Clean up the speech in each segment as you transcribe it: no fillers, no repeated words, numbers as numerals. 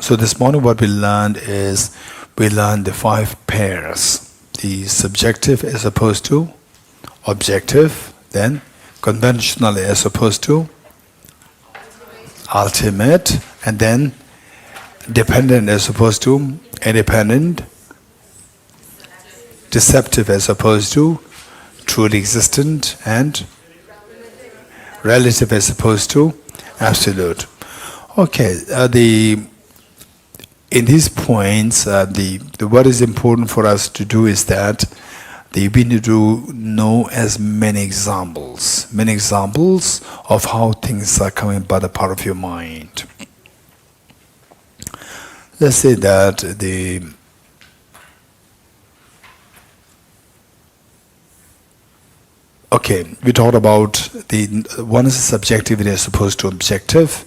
So this morning what we learned is, we learned the 5 pairs. The subjective as opposed to objective, then conventional as opposed to ultimate, and then dependent as opposed to independent, deceptive as opposed to truly existent, and relative as opposed to absolute. Okay, in these points, what is important for us to do is that we need to know as many examples of how things are coming by the power of your mind. Let's say that we talked about one is subjectivity as opposed to objective.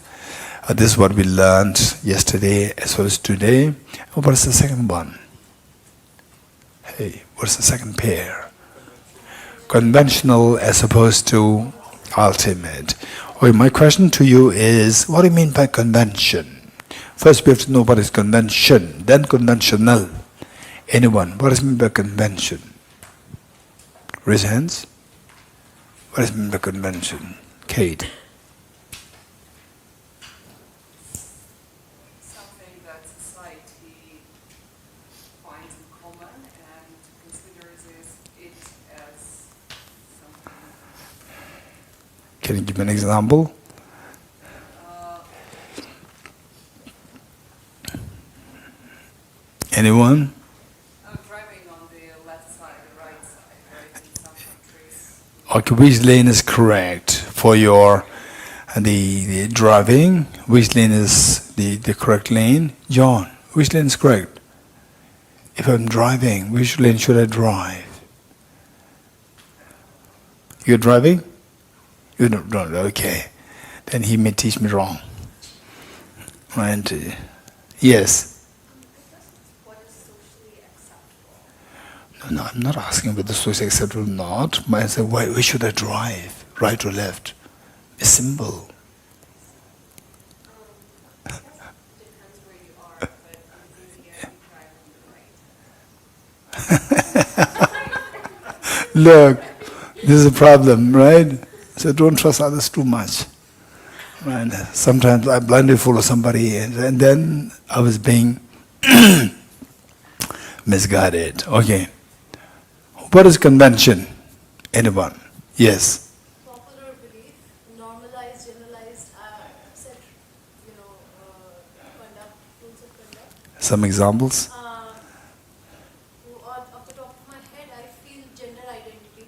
This is what we learned yesterday as well as today. What is the second one? Hey, what's the second pair? Conventional as opposed to ultimate. Okay, my question to you is, what do you mean by convention? First we have to know what is convention, then conventional. Anyone, what does it mean by convention? Raise hands. What does it mean by convention? Kate. Something that society finds in common and considers it as something. Can you give me an example? Anyone? Driving on the left side, the right side, right? In some countries. Okay, which lane is correct for your the driving? Which lane is the correct lane? John, which lane is correct? If I'm driving, which lane should I drive? You're driving? You don't, okay. Then he may teach me wrong. And yes. What is socially acceptable? No, I'm not asking whether socially acceptable or not. I say, where should I drive? Right or left? It's simple. Depends where you are, but in India you drive on the right. Look, this is a problem, right? So don't trust others too much. Right? Sometimes I blindly follow somebody and then I was being misguided. Okay. What is convention? Anyone? Yes. Popular belief, normalized, generalized, set, conduct, rules of conduct. Some examples? Off the top of my head, I feel gender identity.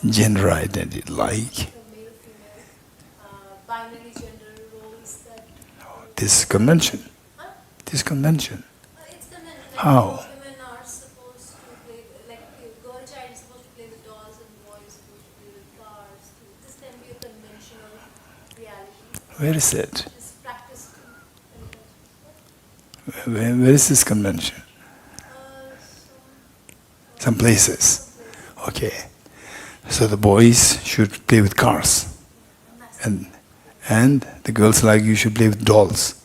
Gender identity, like? The male, female, binary gender roles that. This is convention. Huh? This is convention. It's conventional. How? Women are supposed to play, like a girl child is supposed to play with dolls and boys are supposed to play with cars. This can be a conventional reality. Where is it? It's practiced Where is this convention? Some places. Okay. So the boys should play with cars. And the girls like you should play with dolls.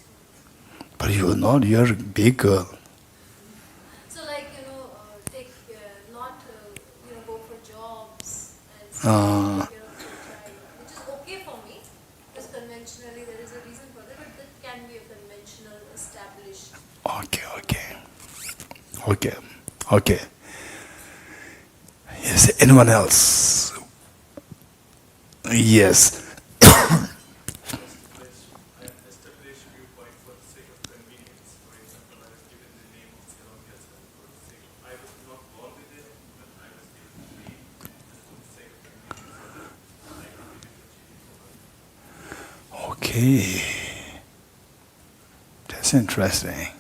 But you are not, you are a big girl. So like, take, not, go for jobs and take care of your child, which is okay for me, because conventionally there is a reason for that, but that can be a conventional established. Okay. Yes, anyone else? Yes. Okay. That's interesting.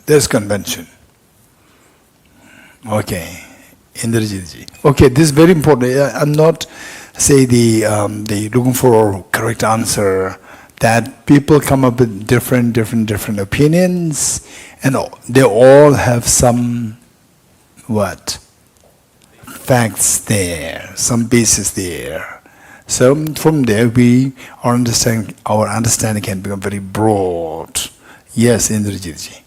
There's convention. Okay. Indrajitji. Okay, this is very important. I'm not say the looking for correct answer. That people come up with different opinions, and they all have some facts there, some basis there. So from there, our understanding can become very broad. Yes, Indrajitji.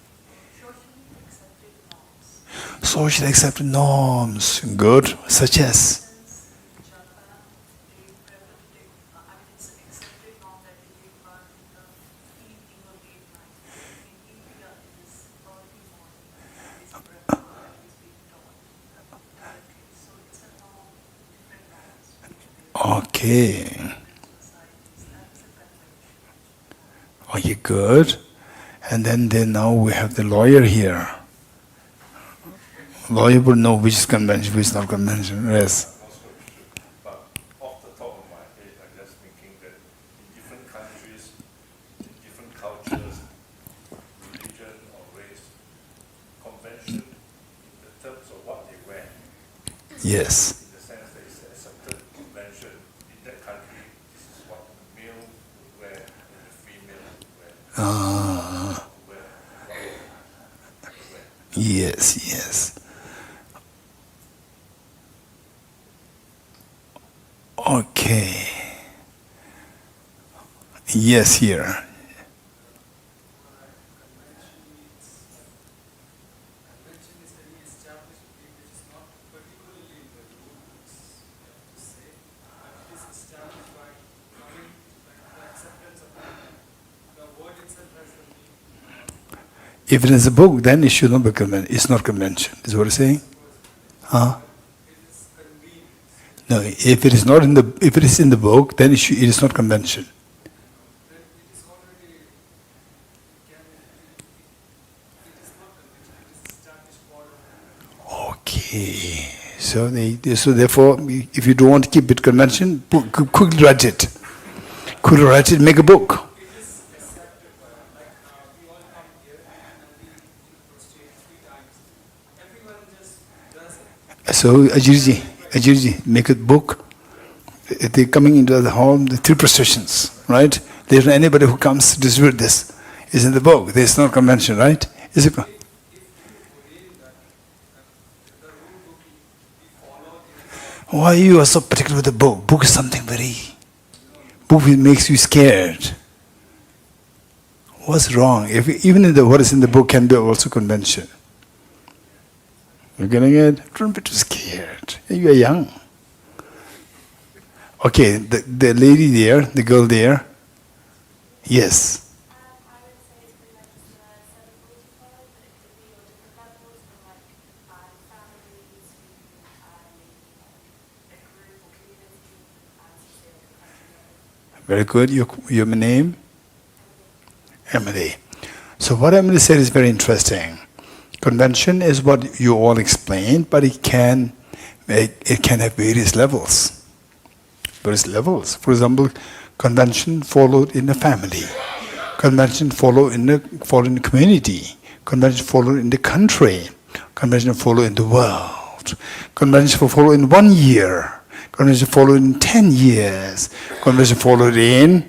Socially accepted norms. Good. Such as? Okay. Okay, good. And then now we have the lawyer here. Lawyer would know which is convention, which is not convention. Yes. But off the top of my head, I'm just thinking that in different countries, in different cultures, religion or race, convention in terms of what they wear, Yes. in the sense that it's accepted convention in that country, this is what the male would wear and the female would wear. Yes, yes. Okay. Yes, here. Convention is any established belief which is not particularly in the rules, you have to say, but it is established by coming, like the acceptance of the word itself has the meaning. If it is a book, then it should not be convention. It's not convention. Is what you're saying? Huh? It is convenient. No. If it is not in the, if it is in the book, then it is not convention. Then it is already, it is not convention, it is established order. Okay. So therefore, if you don't want to keep it convention, quickly write it. Quickly write it. Make a book. It is accepted by, like we all come here and we prostrate 3 times. Everyone just does it. So Ajirji, make a book. They're coming into the home, the 3 processions, right? There's anybody who comes to distribute this. It's in the book. There's no convention, right? Is it? If you ordain that the rule book we follow is Why you are so particular with the book? Book is something very. Book makes you scared. What's wrong? Even in what is in the book can be also convention. You're getting it? Don't be too scared. You are young. Okay, the lady there, the girl there. Yes. I would say it's been like 7:45, but it could be on different levels, from like families, a group or community, and Very good. Your name? Emily. So what Emily said is very interesting. Convention is what you all explained, but it can have various levels. Various levels. For example, convention followed in a family. Convention followed in the community. Convention followed in the country. Convention followed in the world. Convention followed in 1 year. Convention followed in 10 years. Convention followed in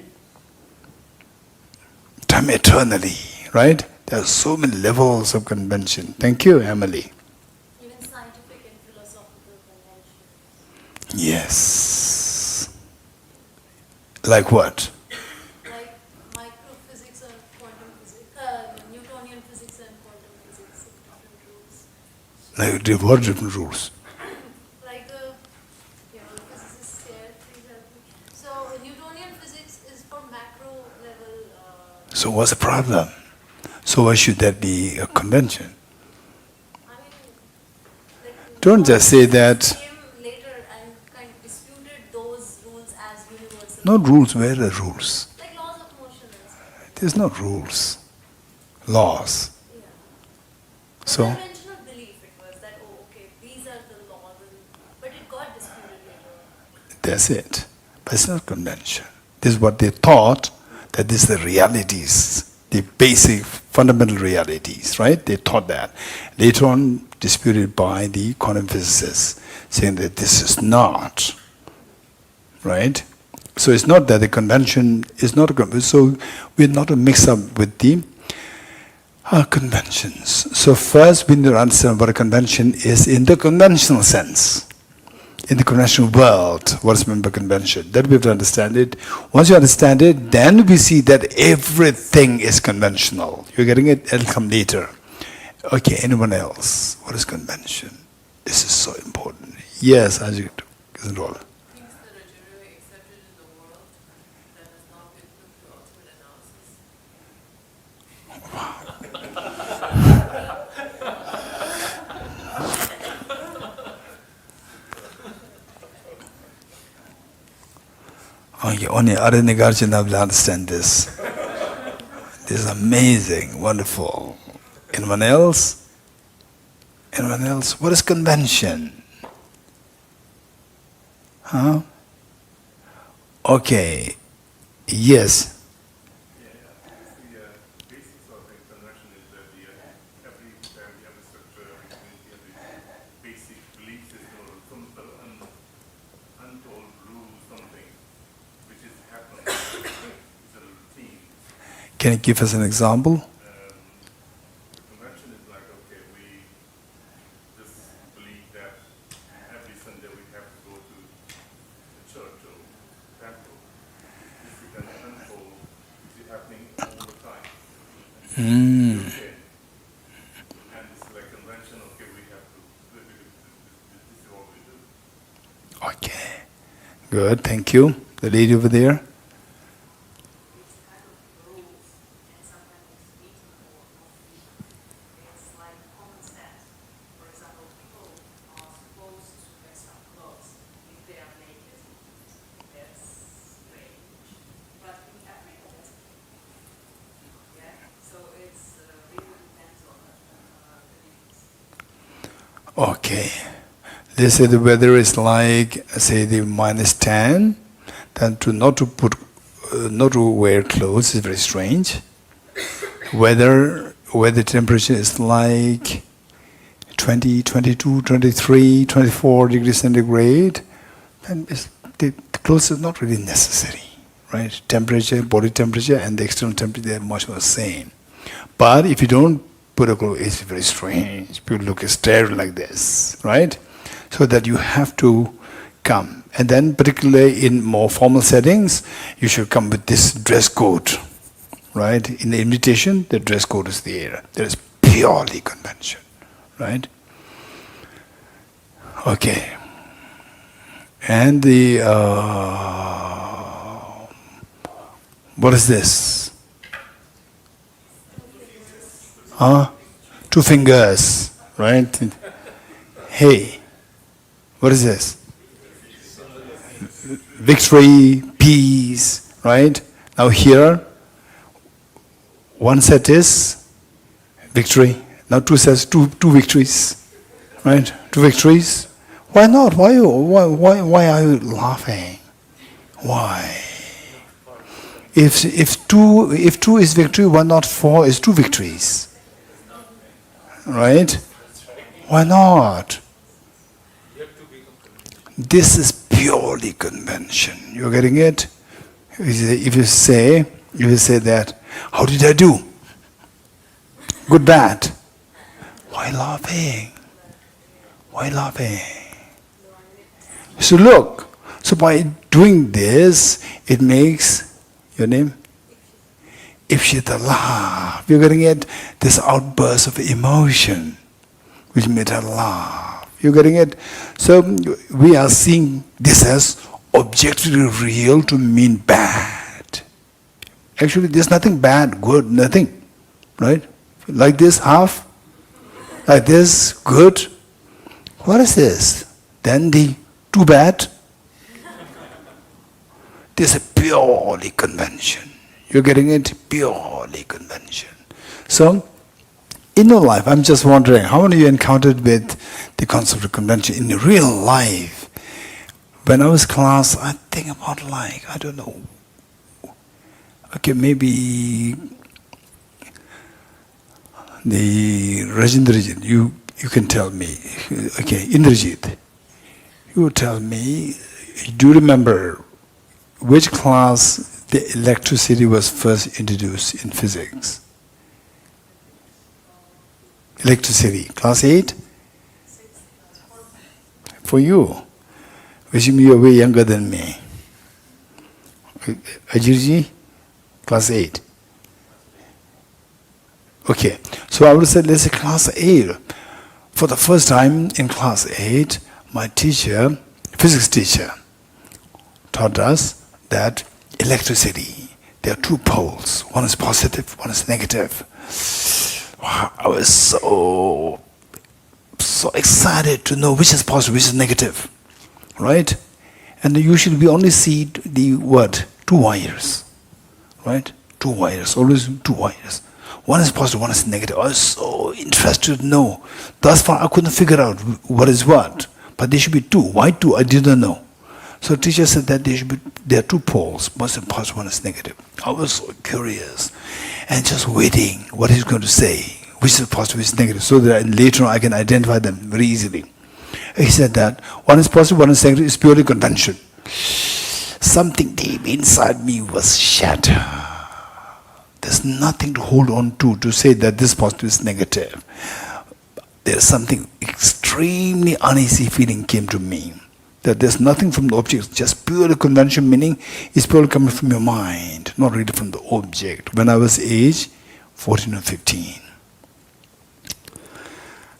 time eternally, right? There are so many levels of convention. Thank you, Emily. even scientific and philosophical conventions. Yes. Like what? Like microphysics and quantum physics, Newtonian physics and quantum physics, different rules. Like what different rules? Like physicists here, please help me. So Newtonian physics is for macro level. So what's the problem? So why should that be a convention? I mean, like Don't just say that. Came later and kind of disputed those rules as universal. No rules. Where are the rules? Like laws of motion and stuff. There's no rules. Laws. Yeah. So Conventional belief it was that, oh, okay, these are the laws, but it got disputed later. that's it. But it's not convention. This is what they thought, that this is the realities, the basic fundamental realities, right? They thought that. Later on, disputed by the quantum physicists, saying that this is not, right? So it's not that the convention is not a convention. So we're not to mix up with the conventions. So first we need to understand what a convention is in the conventional sense. in the conventional world, what is meant by convention. That we have to understand it. Once you understand it, then we see that everything is conventional. You're getting it? It'll come later. Okay, anyone else? What is convention? This is so important. Yes, Ajit. Isn't all. Things that are generally accepted in the world that has not been put to ultimate analysis. Okay, only Arya Nagarjuna will understand this. This is amazing, wonderful. Anyone else? Anyone else? What is convention? Huh? Okay. Yes. The basics of the convention is that every family, every structure, every community, every basic belief system or some sort of untold rule, something which is happening. It's a routine. Can you give us an example? The convention is like, okay, we just believe that every Sunday we have to go to the church or temple. This is an unfold, which is happening all the time. Okay. And it's like convention, okay, we have to, this is what we do. Okay. Good, thank you. The lady over there. It's kind of rules, and sometimes it's written or not written. It's like common sense. For example, people are supposed to wear some clothes if they are naked. That's strange. But in Africa, that's okay. Yeah? So it's really depends on the beliefs. Okay. They say the weather is like, say, the -10, then not to wear clothes is very strange. Weather temperature is like 20, 22, 23, 24 degrees centigrade, then the clothes is not really necessary, right? Temperature, body temperature, and the external temperature, they are much more same. But if you don't put a clothes, it's very strange. People look stare like this, right? So that you have to come. And then particularly in more formal settings, you should come with this dress code, right? In the invitation, the dress code is there. That is purely convention, right? Okay. And the, what is this? Huh? 2 fingers, right? Hey, what is this? Victory, peace, right? Now here, one set is victory. Now 2 sets, two victories, right? 2 victories. Why not? Why are you laughing? Why? If two is victory, why not 4 is 2 victories? Right? Why not? This is purely convention. You're getting it? If you say that, how did I do? Good, bad. Why laughing? Why laughing? So look, so by doing this, it makes, your name? Ipshita laugh. You're getting it? This outburst of emotion which made her laugh. You're getting it? So we are seeing this as objectively real to mean bad. Actually, there's nothing bad, good, nothing. Right? Like this, half. Like this, good. What is this? Then the too bad. This is purely convention. You're getting it? Purely convention. So, in your life, I'm just wondering, how many of you encountered with the concept of convention in real life? When I was class, I think about like, I don't know, okay, maybe the Rajendrajit, you can tell me, okay, Indrajit, you tell me, do you remember which class the electricity was first introduced in physics? Electricity, class 8? For you. Wishing you are way younger than me. Ajirji, class 8. Okay, so I would say, let's say class 8. For the first time in class 8, my teacher, physics teacher, taught us that electricity, there are two poles. One is positive, one is negative. Wow, I was so excited to know which is positive, which is negative. Right? And usually we only see the what? 2 wires. Right? 2 wires, always 2 wires. One is positive, one is negative. I was so interested to know. Thus far I couldn't figure out what is what. But there should be 2. Why 2? I didn't know. So teacher said that there are 2 poles. One is positive, one is negative. I was so curious and just waiting what he's going to say. Which is positive, which is negative. So that later on I can identify them very easily. He said that one is positive, one is negative, is purely convention. Something deep inside me was shattered. There's nothing to hold on to say that this positive is negative. There's something extremely uneasy feeling came to me. That there's nothing from the object, just purely convention, meaning it's purely coming from your mind, not really from the object. When I was age 14 or 15.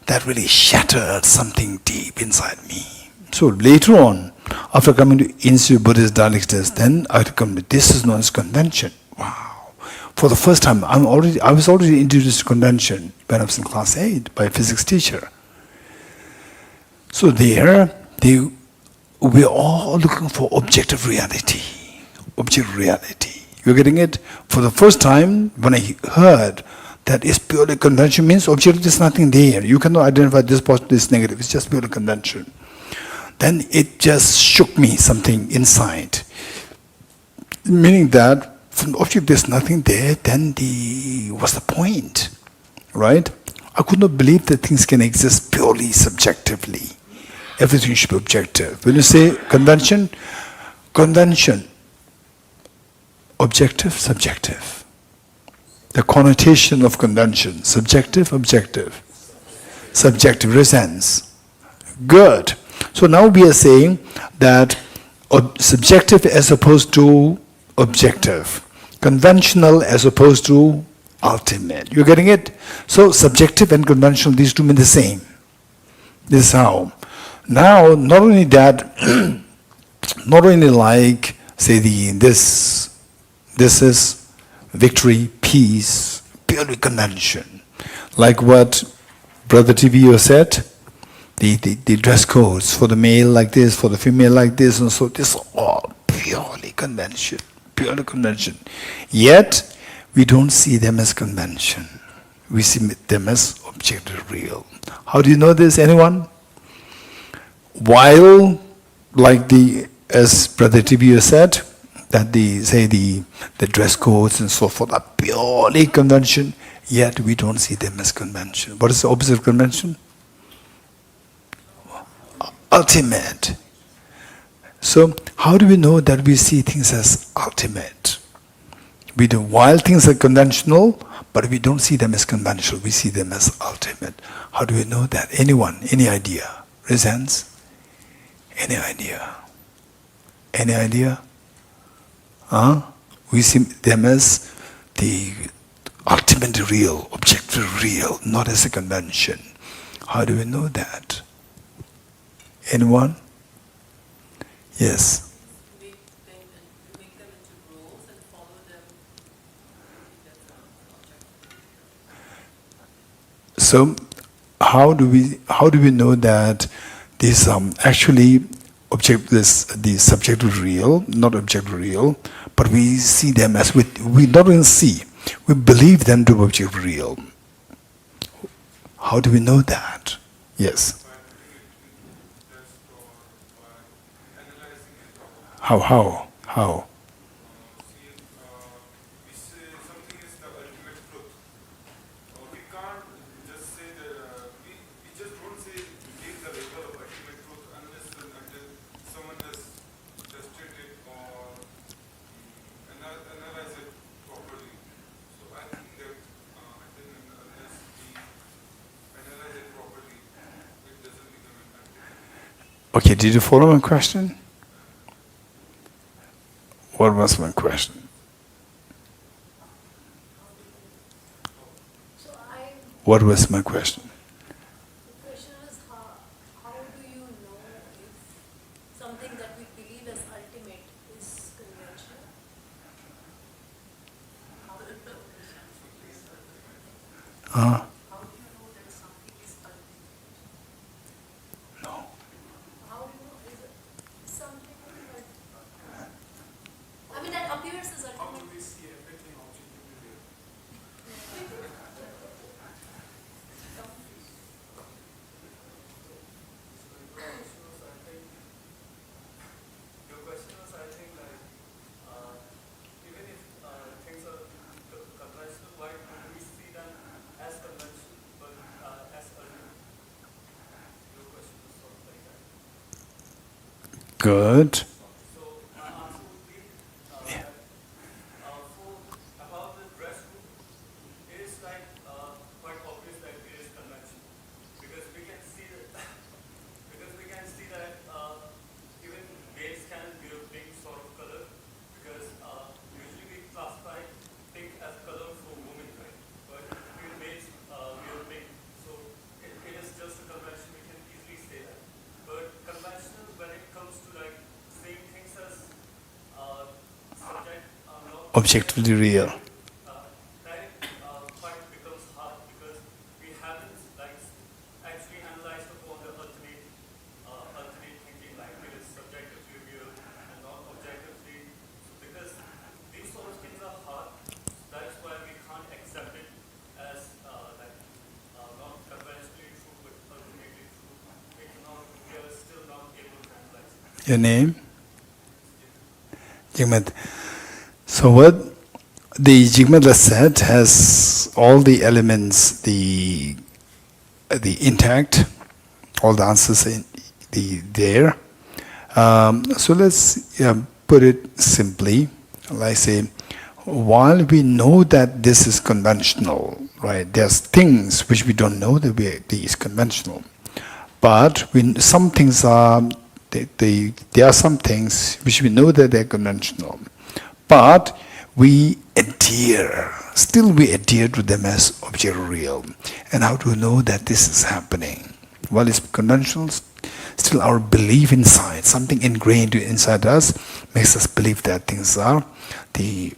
That really shattered something deep inside me. So later on, after coming to Institute of Buddhist Dialectics, then I had to come to this is known as convention. Wow. For the first time, I was already introduced to convention when I was in class 8 by a physics teacher. So there, we're all looking for objective reality. Objective reality. You're getting it? For the first time, when I heard that is purely convention, means objective is nothing there. You cannot identify this positive, this negative. It's just purely convention. Then it just shook me something inside. Meaning that from the object there's nothing there, then what's the point? Right? I could not believe that things can exist purely subjectively. Everything should be objective. When you say convention, objective, subjective. The connotation of convention, subjective, objective. Subjective, resents. Good. So now we are saying that subjective as opposed to objective. Conventional as opposed to ultimate. You're getting it? So subjective and conventional, these two mean the same. This is how. Now, not only that, not only like, say this is victory, peace, purely convention. Like what Brother TVO said, the dress codes for the male like this, for the female like this, and so this is all purely convention, purely convention. Yet, we don't see them as convention. We see them as objective real. How do you know this? Anyone? While, like as Brother TVO said, that the dress codes and so forth are purely convention, yet we don't see them as convention. What is the opposite of convention? Ultimate. So, how do we know that we see things as ultimate? We do, while things are conventional, but we don't see them as conventional, we see them as ultimate. How do we know that? Anyone? Any idea? Raise hands. Any idea? Any idea? We see them as the ultimate real, objective real, not as a convention. How do we know that? Anyone? Yes. Make them into rules and follow them. So, how do we know that this actually the subjective real, not objective real, but we see them as we not only see, we believe them to be objective real. How do we know that? Yes. How? We say something is the ultimate truth. We can't just say that, we just don't say give the label of ultimate truth unless and until someone has tested it or analyze it properly. So I think that until and unless we analyze it properly, it doesn't become an ultimate. Okay, did you follow my question? What was my question? So I, What was my question? the question was how do you know if something that we believe as ultimate is conventional? How do you know? Uh, How do you know that something is ultimate? no. How do you know is it something like, I mean that appears as How do ultimate? we see everything objectively real? Your question was, I think, like, even if things are conventional, why do we see them as conventional, but as ultimate? Your question was sort of like that. Good. So my answer would be Yeah. that for about the dress group, it is like quite obvious that it is conventional because we can see that even males can wear pink sort of color because usually we classify pink as color for women, right? But even males wear pink, so it is just a convention. We can easily say that. But conventional when it comes to like saying things as subject not Objectively real. that quite becomes hard because we haven't like actually analyzed upon the alternate thinking like it is subjectively real and not objectively. So because these sort of things are hard, that's why we can't accept it as not conventionally true but ultimately true. We are still not able to analyze it. Your name? Jigmet. So what the Jigmet said has all the elements, the intact, all the answers in there. So let's put it simply, like say, while we know that this is conventional, right? There's things which we don't know that is conventional, but some things are. There are some things which we know that they're conventional, but we still adhere to them as object real. And how do we know that this is happening? Well, it's conventional, still our belief inside, something ingrained inside us makes us believe that things are the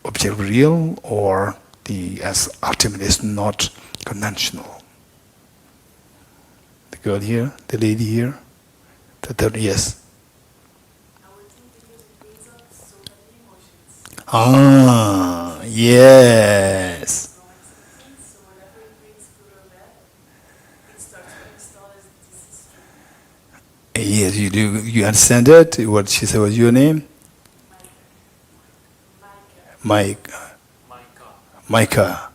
object real or as ultimate is not conventional. The girl here, the lady here, the third, yes. I would think because it brings up so many emotions. Ah, yes. No existence, so whatever it brings good or bad, it starts to install as this is true. Yes, you do. You understand it? What she said was your name? Micah. Micah.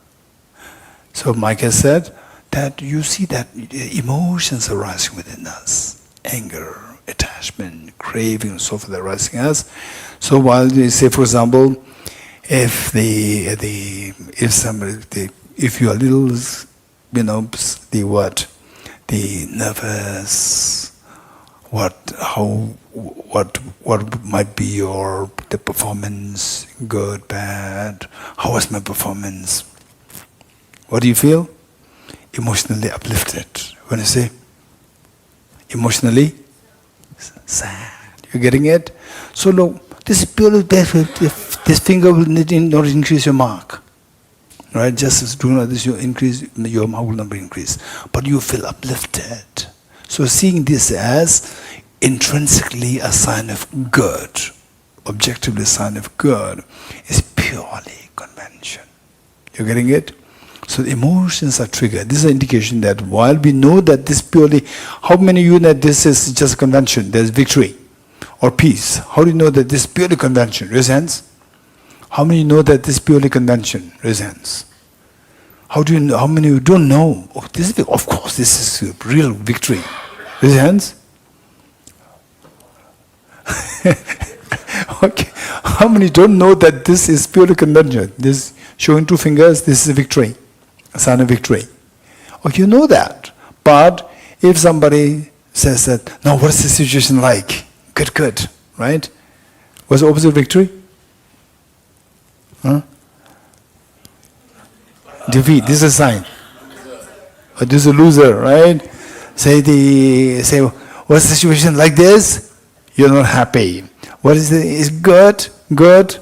So Micah said that you see that emotions arising within us, anger, attachment, craving, and so forth arising us. So while they say, for example, if you are a little, the nervous, what might be the performance, good, bad? How was my performance? What do you feel? Emotionally uplifted. When I say emotionally sad, you're getting it? So look, this is purely this finger will not increase your mark. Right? Just as doing like this, your mark will not increase. But you feel uplifted. So seeing this as intrinsically a sign of good, objectively a sign of good, is purely convention. You're getting it? So the emotions are triggered. This is an indication that while we know that this purely, how many of you know that this is just convention, there's victory or peace? How do you know that this is purely convention? Raise hands. How many know that this is purely convention? Raise hands. How do you know? How many of you don't know? Oh, of course, this is real victory. Raise hands. Okay. How many don't know that this is purely convention? This showing two fingers, this is a victory, a sign of victory. Oh, you know that. But if somebody says that, now what's the situation like? Good, right? What's the opposite of victory? Huh? Defeat. This is a sign. Or this is a loser, right? Say, what's the situation like this? You're not happy. What is it? Is good? Good.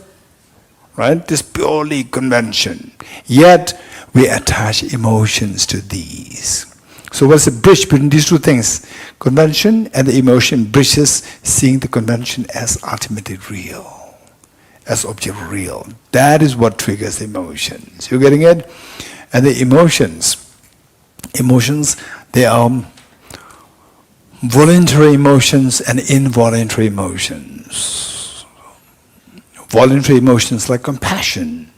Right? This is purely convention. Yet we attach emotions to these. So what's the bridge between these two things? Convention and the emotion bridges seeing the convention as ultimately real, as object real. That is what triggers the emotions. You getting it? And the emotions, they are voluntary emotions and involuntary emotions. Voluntary emotions like compassion.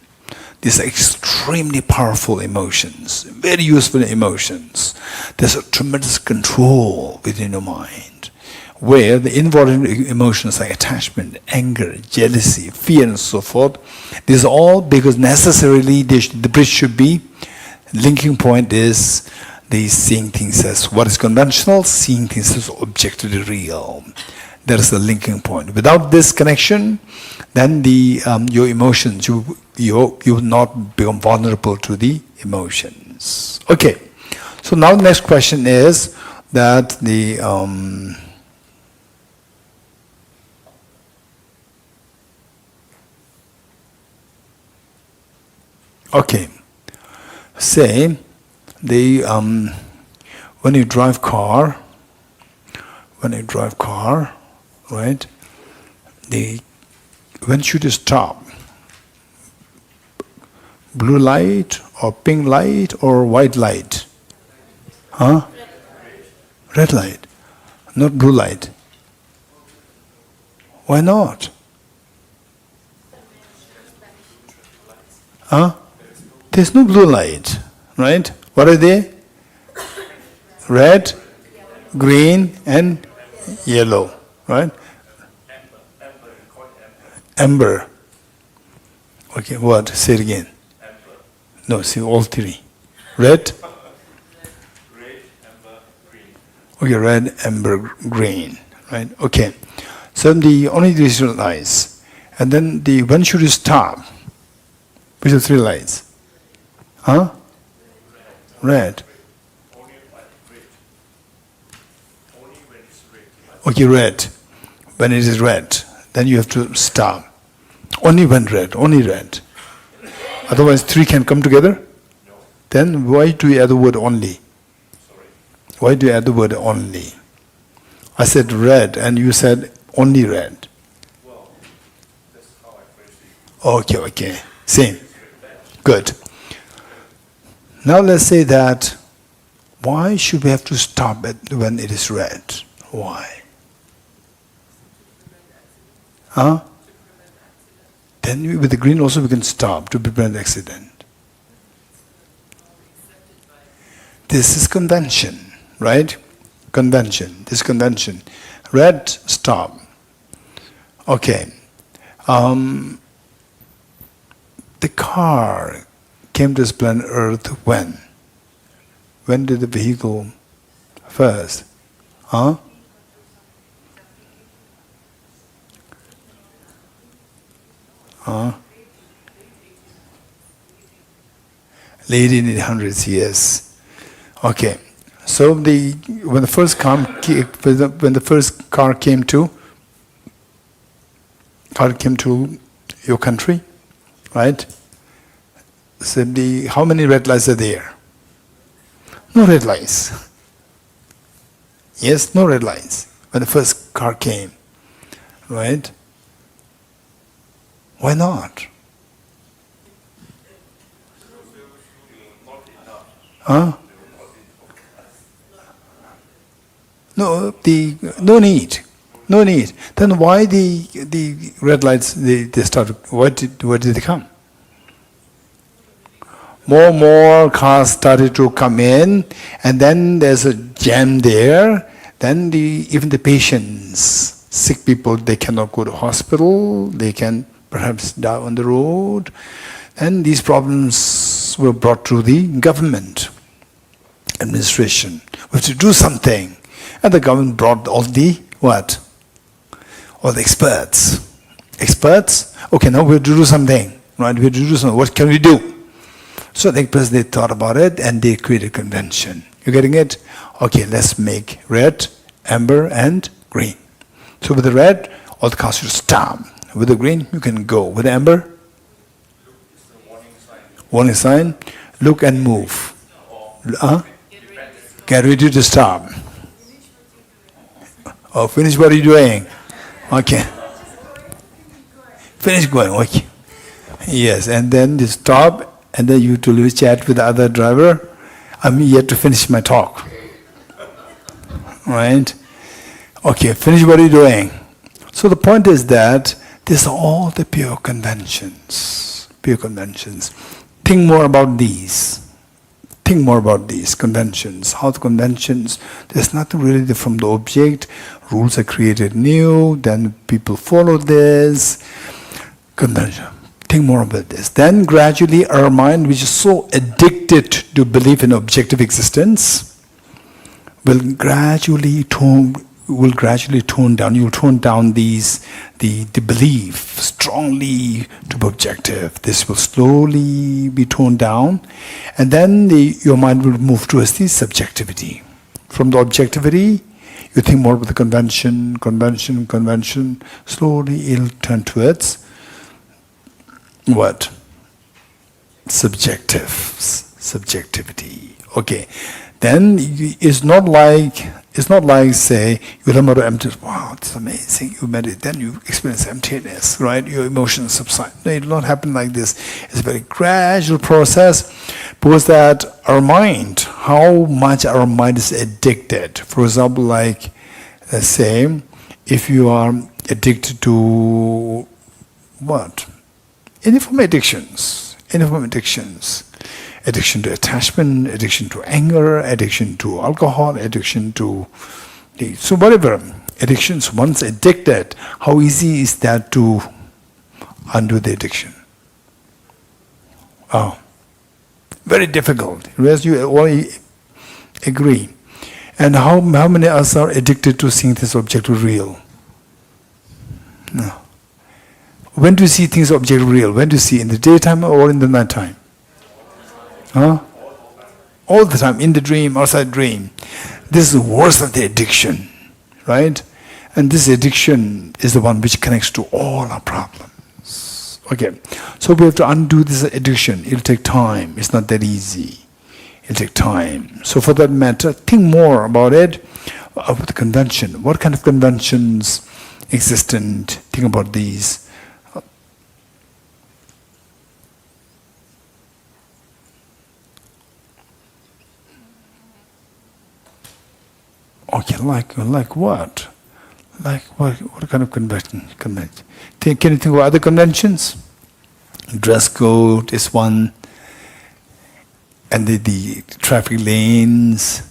These are extremely powerful emotions, very useful emotions. There's a tremendous control within your mind, where the involuntary emotions like attachment, anger, jealousy, fear, and so forth, these are all because necessarily the bridge should be, linking point is the seeing things as what is conventional, seeing things as objectively real. That is the linking point. Without this connection, then your emotions, you will not become vulnerable to the emotions. Okay, so now the next question is that okay, say when you drive car, right? When should you stop? Blue light or pink light or white light? Huh? Red light, not blue light. Why not? Huh? There's no blue light, right? What are they? Red, green, and yellow, right? Amber. Okay, what? Say it again. Amber. No, say all three. Red? Red, amber, green. Okay, red, amber, green. Right? Okay. So the only these lights. And then when should you stop? Which are three lights? Huh? Red. Only when red. Only when it's red. Okay, red. When it is red, then you have to stop. Only when red, only red. Otherwise, three can come together? No. Then why do you add the word only? Sorry. Why do you add the word only? I said red, and you said only red. Well, that's how I phrase it. Okay. Same. Good. Now let's say that, why should we have to stop when it is red? Why? Huh? Then with the green also we can stop to prevent accident. This is convention, right? Convention. This convention. Red, stop. Okay. The car came to this planet Earth when? When did the vehicle first? Huh? Late in the hundreds, yes. Okay. So when the first car came to your country, right? So how many red lights are there? No red lights. Yes, no red lights when the first car came, right? Why not? Huh? No, no need. Then why the red lights they started? Where did they come? More cars started to come in, and then there's a jam there. Then even the patients, sick people, they cannot go to hospital. They can perhaps die on the road, and these problems were brought to the government administration. We have to do something, and the government brought all the what? All the experts. Okay, now we have to do something. right? We have to do something. What can we do? So they thought about it and they created a convention. You getting it? Okay, let's make red, amber, and green. So with the red, all the cars should stop. With the green, you can go. With the amber, warning sign. Look and move. Get ready to stop. Oh, finish what you're doing. Okay. Finish going. Okay. Yes, and then you stop. And then you to chat with the other driver. I'm yet to finish my talk. Right? Okay, finish what you're doing. So the point is that these are all the pure conventions. Pure conventions. Think more about these. Think more about these conventions. How the conventions, there's nothing really from the object. Rules are created new, then people follow this. Convention. Think more about this. Then gradually our mind, which is so addicted to belief in objective existence, will gradually tone down. You'll tone down the belief strongly to be objective. This will slowly be toned down, and then your mind will move towards the subjectivity. From the objectivity, you think more about the convention. Slowly it'll turn towards what? Subjectivity. Okay. Then it's not like say you remember emptiness. Wow, it's amazing. You meditate, then you experience emptiness, right? Your emotions subside. No, it will not happen like this. It's a very gradual process, because that our mind, how much our mind is addicted. For example, like let's say, if you are addicted to what? Any form of addictions. Addiction to attachment, addiction to anger, addiction to alcohol, addiction to so whatever addictions. Once addicted, how easy is that to undo the addiction? Oh, very difficult. Whereas you all agree. And how many of us are addicted to seeing this objective real? No. When do you see things objective real? When do you see? In the daytime or in the nighttime? Huh? All the time, in the dream, outside dream. This is the worst of the addiction, right? And this addiction is the one which connects to all our problems. Okay, so we have to undo this addiction. It'll take time. It's not that easy. It'll take time. So for that matter, think more about it, about the convention. What kind of conventions existent? Think about these. Okay, like what? Like what kind of convention? Can you think of other conventions? Dress code is one, and the traffic lanes.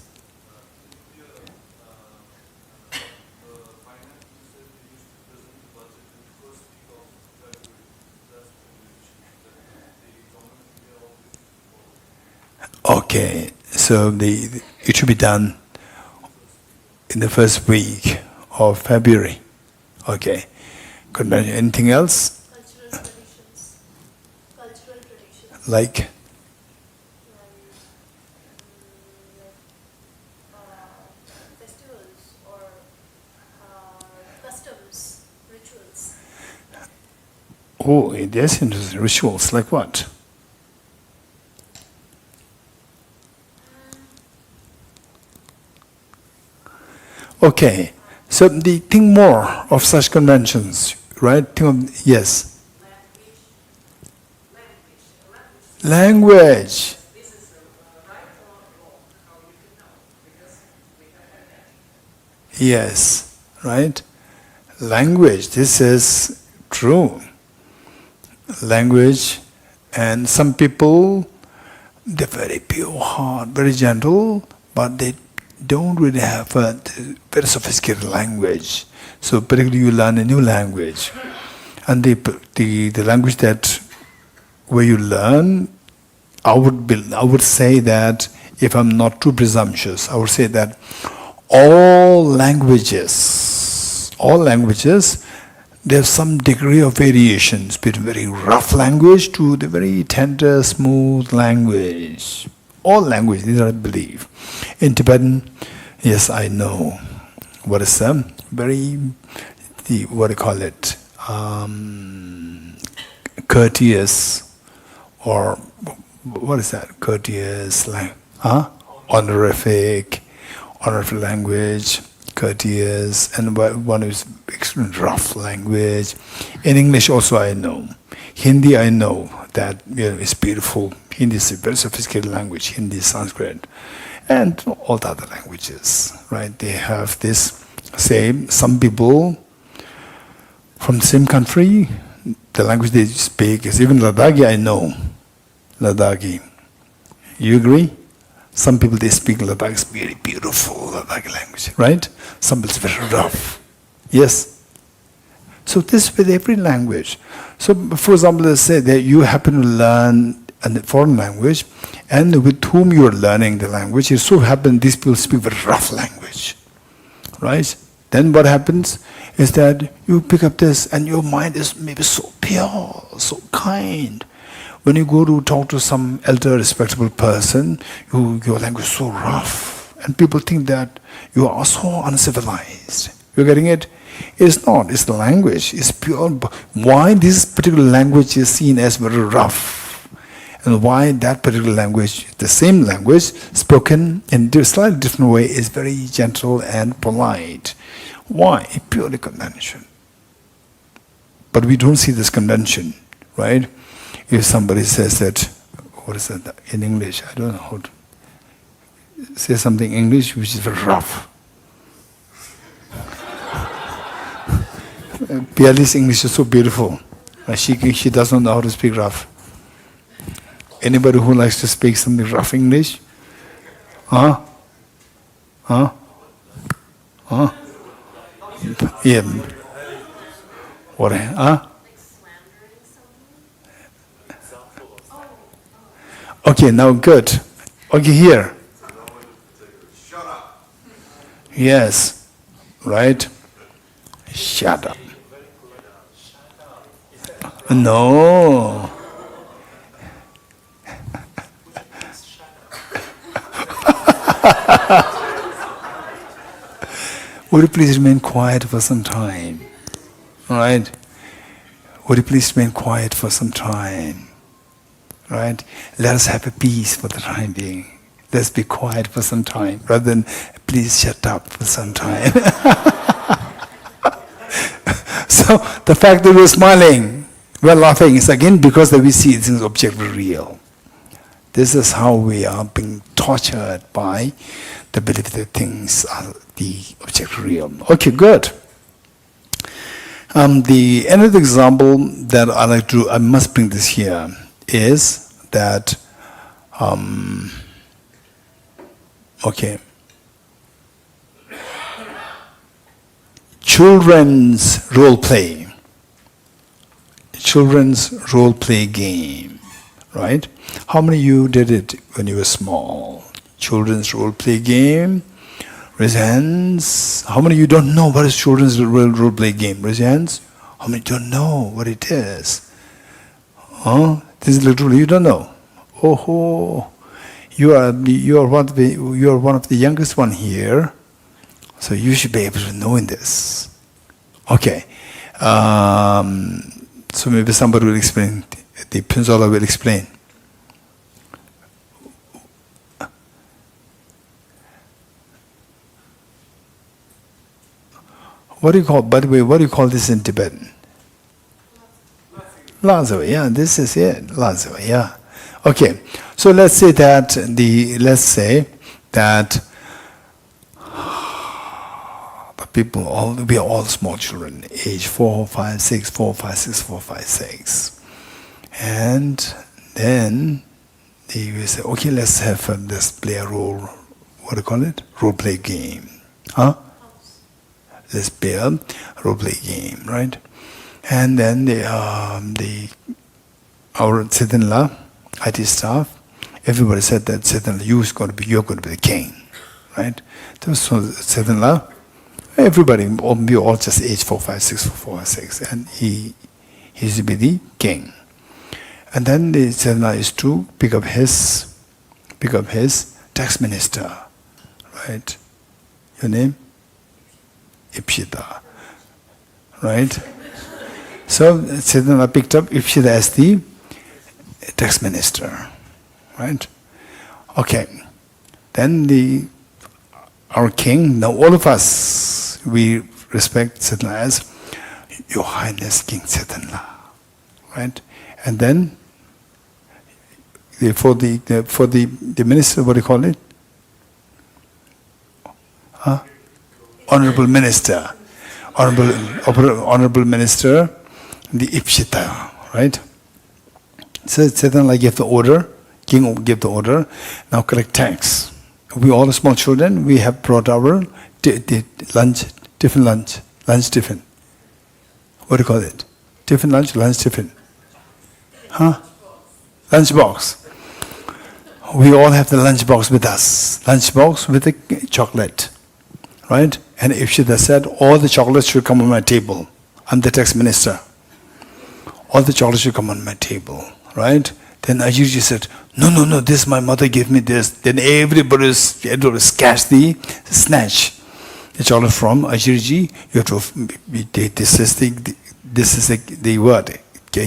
Okay, so it should be done in the first week of February. Okay. Convention. Anything else? Cultural traditions. Like? Festivals or customs, rituals. Oh, there's interesting rituals. Like what? Okay, so think more of such conventions, right? Think of, yes. Language. This is right or wrong, how you can know, because we have that. Yes, right? Language, this is true. Language, and some people, they're very pure heart, very gentle, but they don't really have a very sophisticated language. So particularly you learn a new language. And the language that where you learn, I would say that, if I'm not too presumptuous, I would say that all languages, there's some degree of variations between very rough language to the very tender, smooth language. All language, these are I believe. In Tibetan, yes, I know. What is what do you call it? Courteous, or what is that? Courteous, honorific language, courteous, and one is extremely rough language. In English also I know. Hindi I know that it's beautiful. Hindi is a very sophisticated language. Hindi, Sanskrit, and all the other languages, right? They have this same. Some people from the same country, the language they speak is even Ladakhi. I know Ladakhi. You agree? Some people they speak Ladakhi, it's very beautiful Ladakhi language, right? Some people it's very rough. Yes. So this with every language. So for example, let's say that you happen to learn a foreign language, and with whom you are learning the language, it so happens these people speak very rough language, right? Then what happens is that you pick up this, and your mind is maybe so pure, so kind. When you go to talk to some elder, respectable person, your language is so rough, and people think that you are so uncivilized. You're getting it? It's not. It's the language. It's pure. Why this particular language is seen as very rough? And why that particular language, the same language, spoken in a slightly different way, is very gentle and polite. Why? Purely convention. But we don't see this convention, right? If somebody says that, what is that in English? I don't know how to say something in English which is very rough. Piali's English is so beautiful. She does not know how to speak rough. Anybody who likes to speak something rough English? Yeah. What? Okay, now good. Okay, here. Shut up. Yes. Right? Shut up. No. Would you please remain quiet for some time? Alright? Would you please remain quiet for some time? Right? Let us have a peace for the time being. Let's be quiet for some time, rather than please shut up for some time. So the fact that we're smiling, we're laughing, is again because that we see things objectively real. This is how we are being tortured by the belief that things are the objectively real. Okay, good. The another example that I like to, I must bring this here, is that, children's role play. Children's role play game, right? How many of you did it when you were small? Children's role play game. Raise your hands. How many of you don't know what is children's role play game? Raise your hands. How many don't know what it is? This is literally you don't know. Oh, you are one of the youngest one here, so you should be able to know in this. Okay, so maybe somebody will explain. The Pinzola will explain. What do you call? By the way, what do you call this in Tibetan? Lazo, yeah, this is it. Lazo, yeah. Okay, so let's say that the people, we are all small children, age 4, 5, 6, 4, 5, 6, 4, 5, 6, and then they will say, okay, let's play a role. What do you call it? Role play game, Let's play a role play game, right? And then our Siddhanla, IT staff, everybody said that Siddhanla, you're going to be the king, right? So Siddhanla, Everybody, we all just age 4, 5, 6, 4, 6, and he used to be the king. And then the Sedana is to pick up his tax minister, right? Your name? Ipshita, right? So Sedana picked up Ipshita as the tax minister, right? Okay. Then our king, now all of us, we respect Sedana as Your Highness King Sedana, right? And then for the minister, what do you call it? Huh? Honorable minister, honorable minister, the Ipshita, right? So Sedana gave the order. King gave the order. Now collect tax. We all small children. We have brought our lunch tiffin. What do you call it? Tiffin lunch, lunch tiffin. Huh? Lunch box. We all have the lunch box with us. Lunch box with the chocolate, right? And if she said, all the chocolates should come on my table. I'm the tax minister. All the chocolates should come on my table, right? Then Ajirji said, no, this my mother gave me this. Then everybody snatch the chocolate from Ajirji. You have to, this is the word.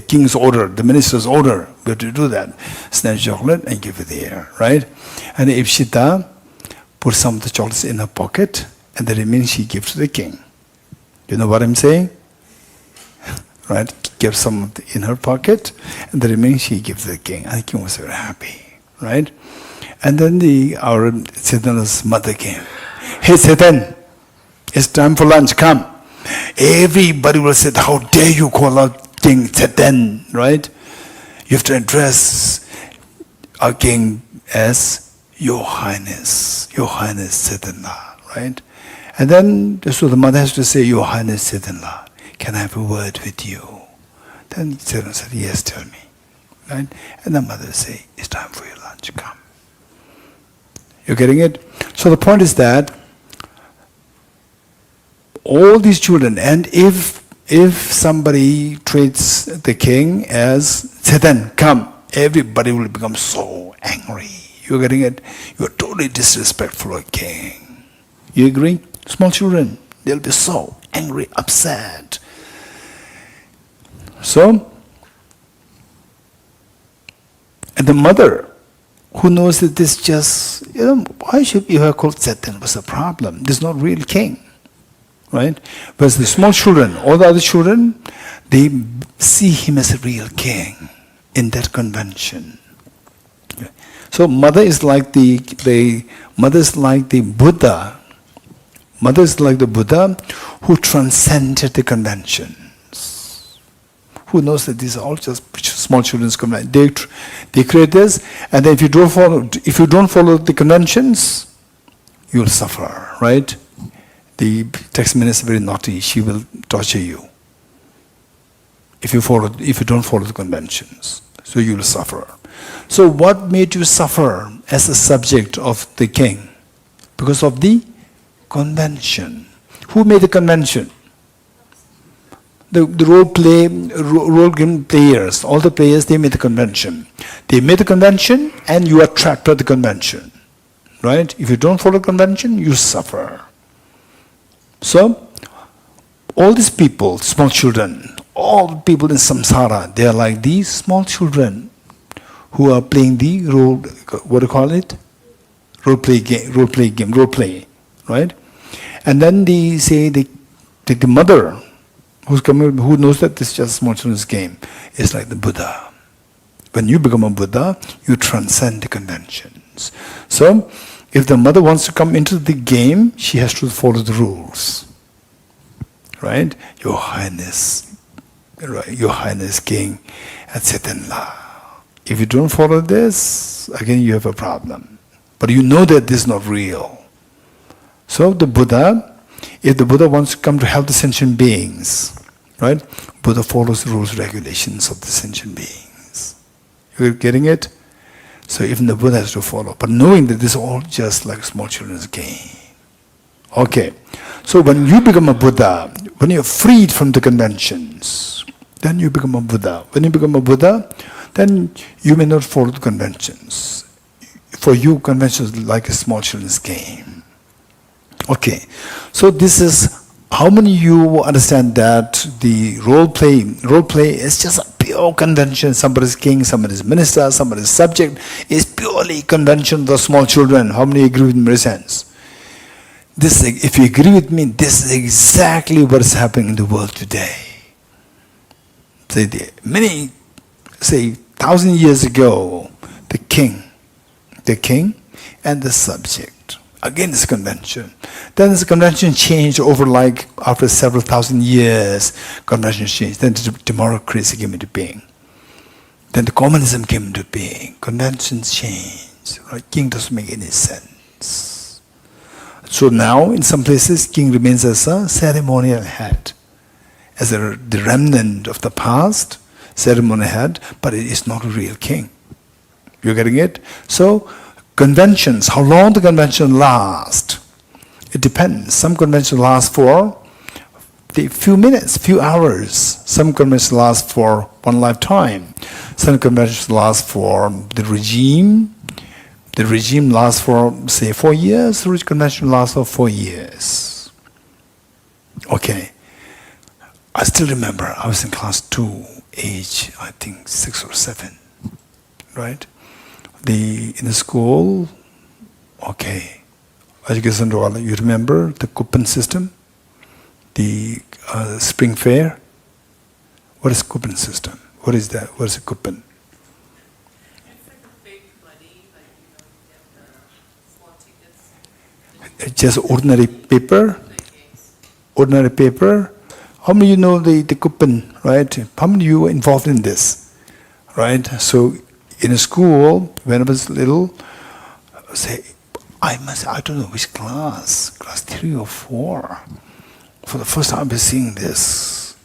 King's order, the minister's order. We have to do that. Snatch chocolate and give it there, right? And Ipshita put some of the chocolates in her pocket, and the remaining she gives to the king. You know what I'm saying? Right? Give some in her pocket, and the remaining she gives to the king. And the king was very happy, right? And then our Sedana's mother came. Hey Sedan, it's time for lunch, come. Everybody will say, how dare you call out King Sedan, right? You have to address our king as Your Highness Sedana, right? And then, so the mother has to say, Your Highness Sedana, can I have a word with you? Then Sedana said, yes, tell me, right? And the mother say, it's time for your lunch, come. You're getting it? So the point is that all these children, and if somebody treats the king as Sedan, come, everybody will become so angry. You're getting it? You're totally disrespectful of king. You agree? Small children, they'll be so angry, upset. So, and the mother, who knows that this just, why should you have called Sedan? What's the problem? This is not real king. Right? Whereas the small children, all the other children, they see him as a real king in that convention. So mother is like the Buddha. Mother is like the Buddha who transcended the conventions. Who knows that these are all just small children's conventions. They create this, and then if you don't follow the conventions, you'll suffer, right? The tax minister is very naughty. She will torture you if you don't follow the conventions. So you will suffer. So what made you suffer as a subject of the king? Because of the convention. Who made the convention? The role game players. All the players, they made the convention. They made the convention, and you are trapped by the convention, right? If you don't follow the convention, you suffer. So, all these people, small children, all people in samsara, they are like these small children who are playing the role, what do you call it? Role play, right? And then they say the mother who's coming, who knows that this is just small children's game, is like the Buddha. When you become a Buddha, you transcend the conventions. So, if the mother wants to come into the game, she has to follow the rules. Right? Your Highness, King, etc. If you don't follow this, again you have a problem. But you know that this is not real. So the Buddha, if the Buddha wants to come to help the sentient beings, right? Buddha follows the rules, regulations of the sentient beings. You're getting it? So even the Buddha has to follow. But knowing that this is all just like small children's game. Okay. So when you become a Buddha, when you're freed from the conventions, then you become a Buddha. When you become a Buddha, then you may not follow the conventions. For you, conventions are like a small children's game. Okay, so this is, how many of you understand that the role play is just a pure convention? Somebody's king, somebody's minister, somebody's subject is purely convention of the small children. How many agree with me? Raise hands. This, if you agree with me, this is exactly what is happening in the world today. Many, 1,000 years ago, the king and the subject. Again, this convention. Then this convention changed over, like, after several thousand years, convention changed. Then the democracy came into being. Then the communism came into being. Conventions changed. Right? King doesn't make any sense. So now, in some places, king remains as a ceremonial head, as the remnant of the past, ceremonial head, but it is not a real king. You're getting it? So, conventions, how long the convention lasts, it depends. Some conventions last for a few minutes, few hours. Some conventions last for one lifetime. Some conventions last for the regime. The regime lasts for, say, 4 years. The convention lasts for 4 years. Okay. I still remember I was in class 2, age, I think, 6 or 7. Right? In the school, okay, education, you remember the coupon system, the spring fair. What is coupon system? What is that? What is a coupon? It's like a big money, like, you get the small tickets. It's just ordinary paper. Ordinary paper. How many of you know the coupon, right? How many of you are involved in this, right? So, in a school, when I was little, I don't know which class 3 or 4. For the first time I was seeing this.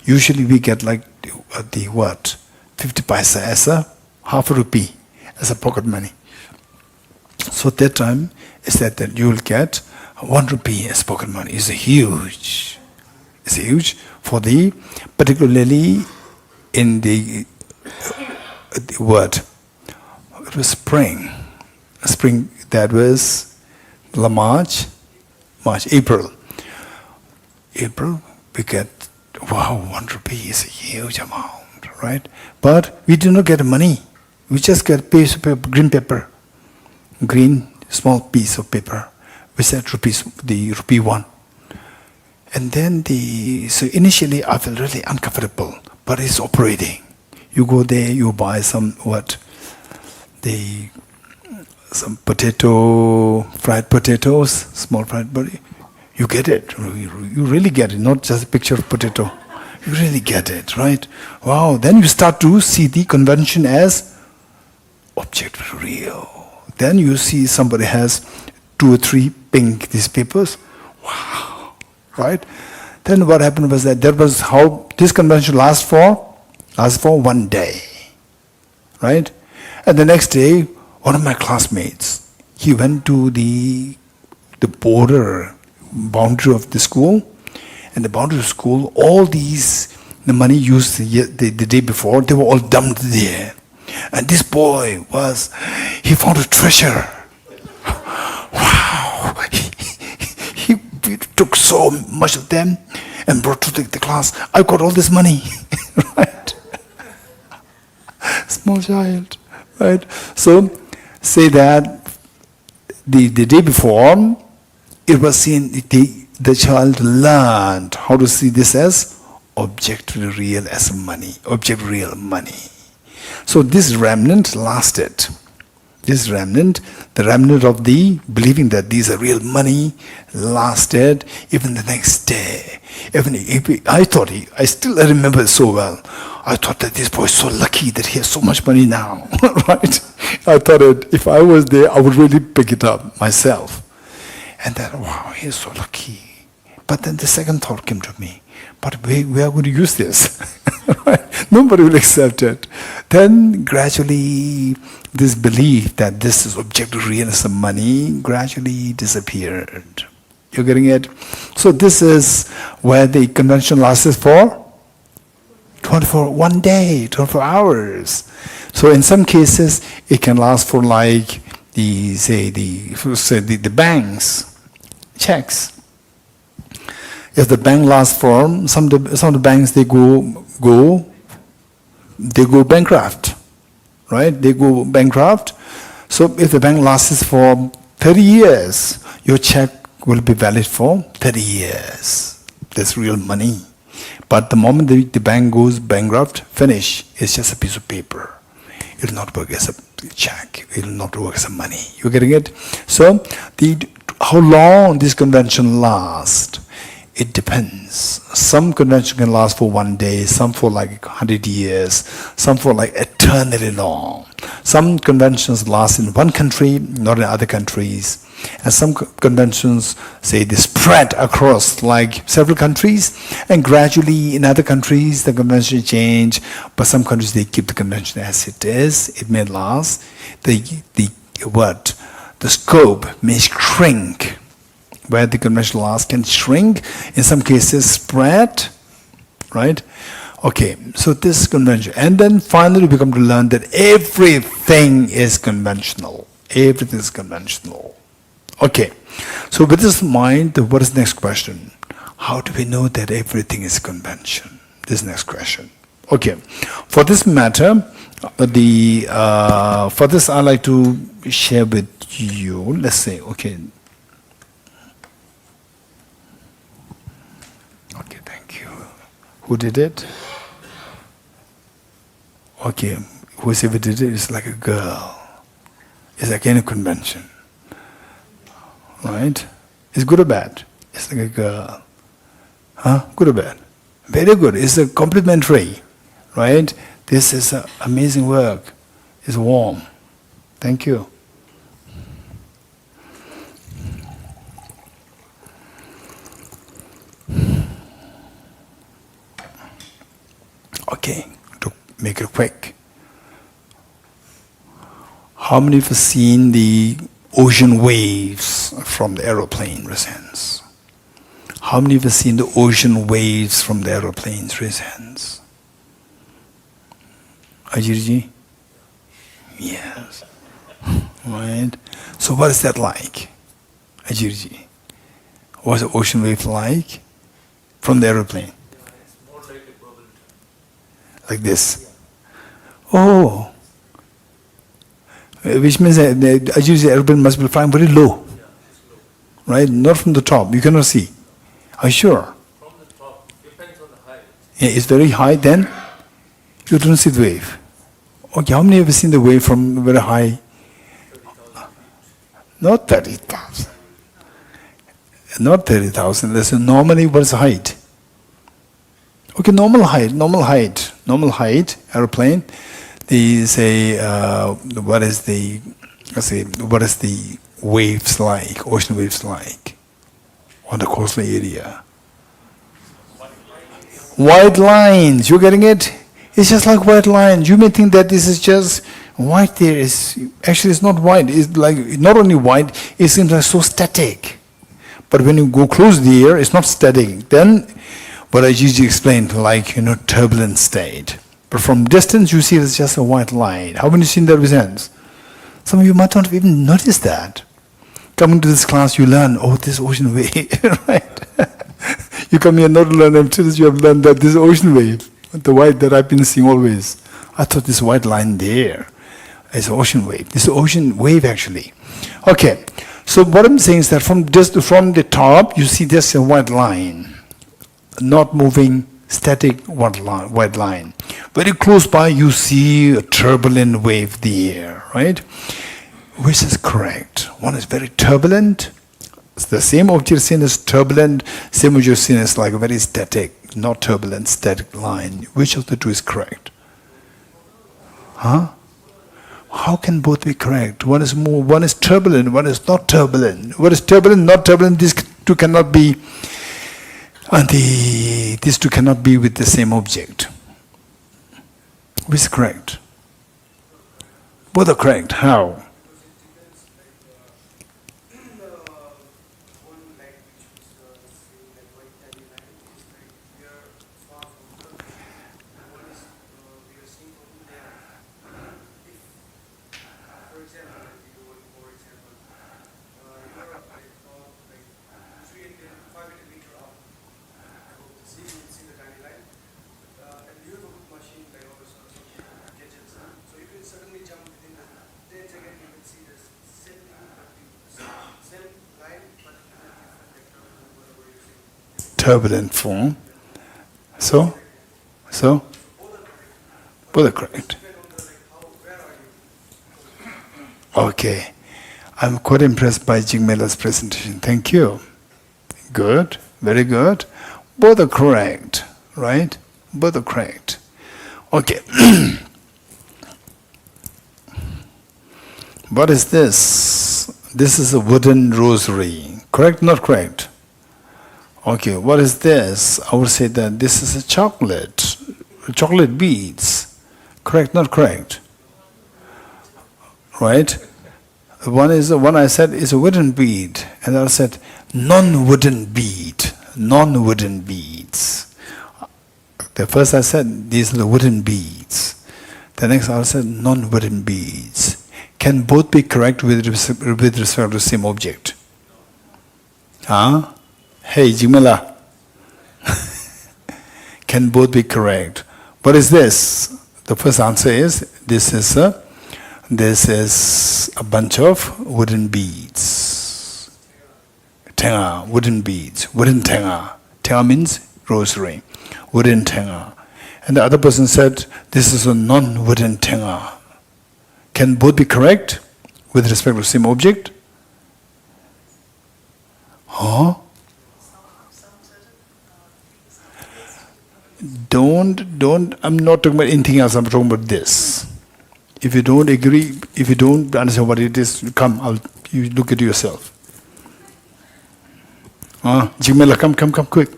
Usually we get like the what? 50 paisa as a half a rupee, as a pocket money. So at that time, it said that you will get 1 rupee as pocket money. It's huge. It's huge for particularly in the word. It was spring. Spring, that was April. April, we get, wow, 1 rupee is a huge amount, right? But we do not get money. We just get a piece of paper, green paper. Green, small piece of paper. We said rupees, the rupee 1. And then so initially I felt really uncomfortable, but it's operating. You go there, you buy some some fried potatoes, small fried potato. You get it. You really get it, not just a picture of potato. You really get it, right? Wow. Then you start to see the convention as object real. Then you see somebody has 2 or 3 pink these papers. Wow. Right? Then what happened was that was how this convention lasts for 1 day. Right? And the next day, one of my classmates, he went to the boundary of the school, and the boundary of the school, all the money used the day before, they were all dumped there. And this boy he found a treasure. Wow! He took so much of them and brought to the class. I got all this money. Right? Small child. Right? So, say that the day before, it was seen, the child learned how to see this as objectively real as money, object real money. So this remnant lasted. This remnant, the remnant of the believing that these are real money, lasted even the next day. I still remember it so well. I thought that this boy is so lucky that he has so much money now, right? I thought that if I was there, I would really pick it up myself. And then, wow, he is so lucky. But then the second thought came to me, but we are going to use this. Right? Nobody will accept it. Then gradually, this belief that this is objective realness of money gradually disappeared. You're getting it? So this is where the convention lasts for 1 day, 24 hours. So in some cases, it can last for like the banks, checks. If the bank lasts for some of the banks, they go bankrupt, right? They go bankrupt. So if the bank lasts for 30 years, your check will be valid for 30 years. That's real money. But the moment the bank goes bankrupt, finish, it's just a piece of paper. It will not work as a check. It will not work as a money. You getting it? So how long this convention lasts, it depends. Some convention can last for 1 day, some for like 100 years, some for like eternally long. Some conventions last in one country, not in other countries. And some conventions, say, they spread across like several countries, and gradually in other countries the convention change, but some countries they keep the convention as it is. It may last. The scope may shrink. Where the convention lasts can shrink, in some cases spread, right? Okay, so this is convention. And then finally we come to learn that everything is conventional. Everything is conventional. Okay, so with this in mind, what is the next question? How do we know that everything is convention? This is the next question. Okay, for this matter, for this I'd like to share with you, let's say, okay, thank you. Who did it? Okay, whoever did it is like a girl. It's like any convention. Right? It's good or bad? It's like a girl. Huh? Good or bad? Very good. It's a complimentary. Right? This is amazing work. It's warm. Thank you. Okay, to make it quick. How many of you have seen the ocean waves from the aeroplane? Raise hands. How many of you have seen the ocean waves from the aeroplanes? Raise hands. Ajirji? Yes. Right. So what is that like? Ajirji? What's the ocean wave like from the aeroplane? It's more like a bubble. Like this. Oh. Which means that the airplane must be flying very low. Right? Not from the top. You cannot see. Are you sure? From the top, depends on the height. Yeah, it's very high, then you don't see the wave. Okay, how many have you seen the wave from very high? 30,000 feet. Not 30,000. Not 30,000. Listen, normally what is the height? Okay, normal height, airplane. They say, what is the waves like, ocean waves like on the coastal area? White lines, you getting it? It's just like white lines. You may think that this is just white there. Actually, it's not white. It's like, not only white, it seems like so static. But when you go close there, it's not static. Then, what I usually explain, like, turbulent state. But from distance, you see it's just a white line. How many seen that with hands? Some of you might not have even noticed that. Coming to this class, you learn, this ocean wave, right? You come here not to learn emptiness, you have learned that this ocean wave, the white that I've been seeing always. I thought this white line there is ocean wave. This is ocean wave actually. Okay, so what I'm saying is that from the top, you see just a white line, not moving, static white line. Very close by, you see a turbulent wave there, right? Which is correct? One is very turbulent. It's the same object seen as turbulent, same object seen as like a very static, not turbulent, static line. Which of the two is correct? Huh? How can both be correct? One is turbulent, one is not turbulent. What is turbulent, not turbulent, these two cannot be, these two cannot be with the same object. Which is correct? Both are correct. How? One like which turbulent form. So? Both are correct. Okay. I'm quite impressed by Jigmela's presentation. Thank you. Good. Very good. Both are correct. Right? Both are correct. Okay. What is this? This is a wooden rosary. Correct? Not correct? Okay. What is this? I would say that this is a chocolate. Chocolate beads. Correct? Not correct? Right? One I said is a wooden bead, and I said non-wooden bead. Non-wooden beads. The first I said these are the wooden beads. The next I said non-wooden beads. Can both be correct with respect to the same object? Huh? Hey, Jimala. Can both be correct? What is this? The first answer is this is a bunch of wooden beads. Tenga, wooden beads, wooden tenga. Tenga means rosary, wooden tenga. And the other person said, this is a non-wooden tenga. Can both be correct with respect to the same object? Huh? Don't, I'm not talking about anything else, I'm talking about this. If you don't agree, if you don't understand what it is, come, you look at yourself. Jimela, come quick.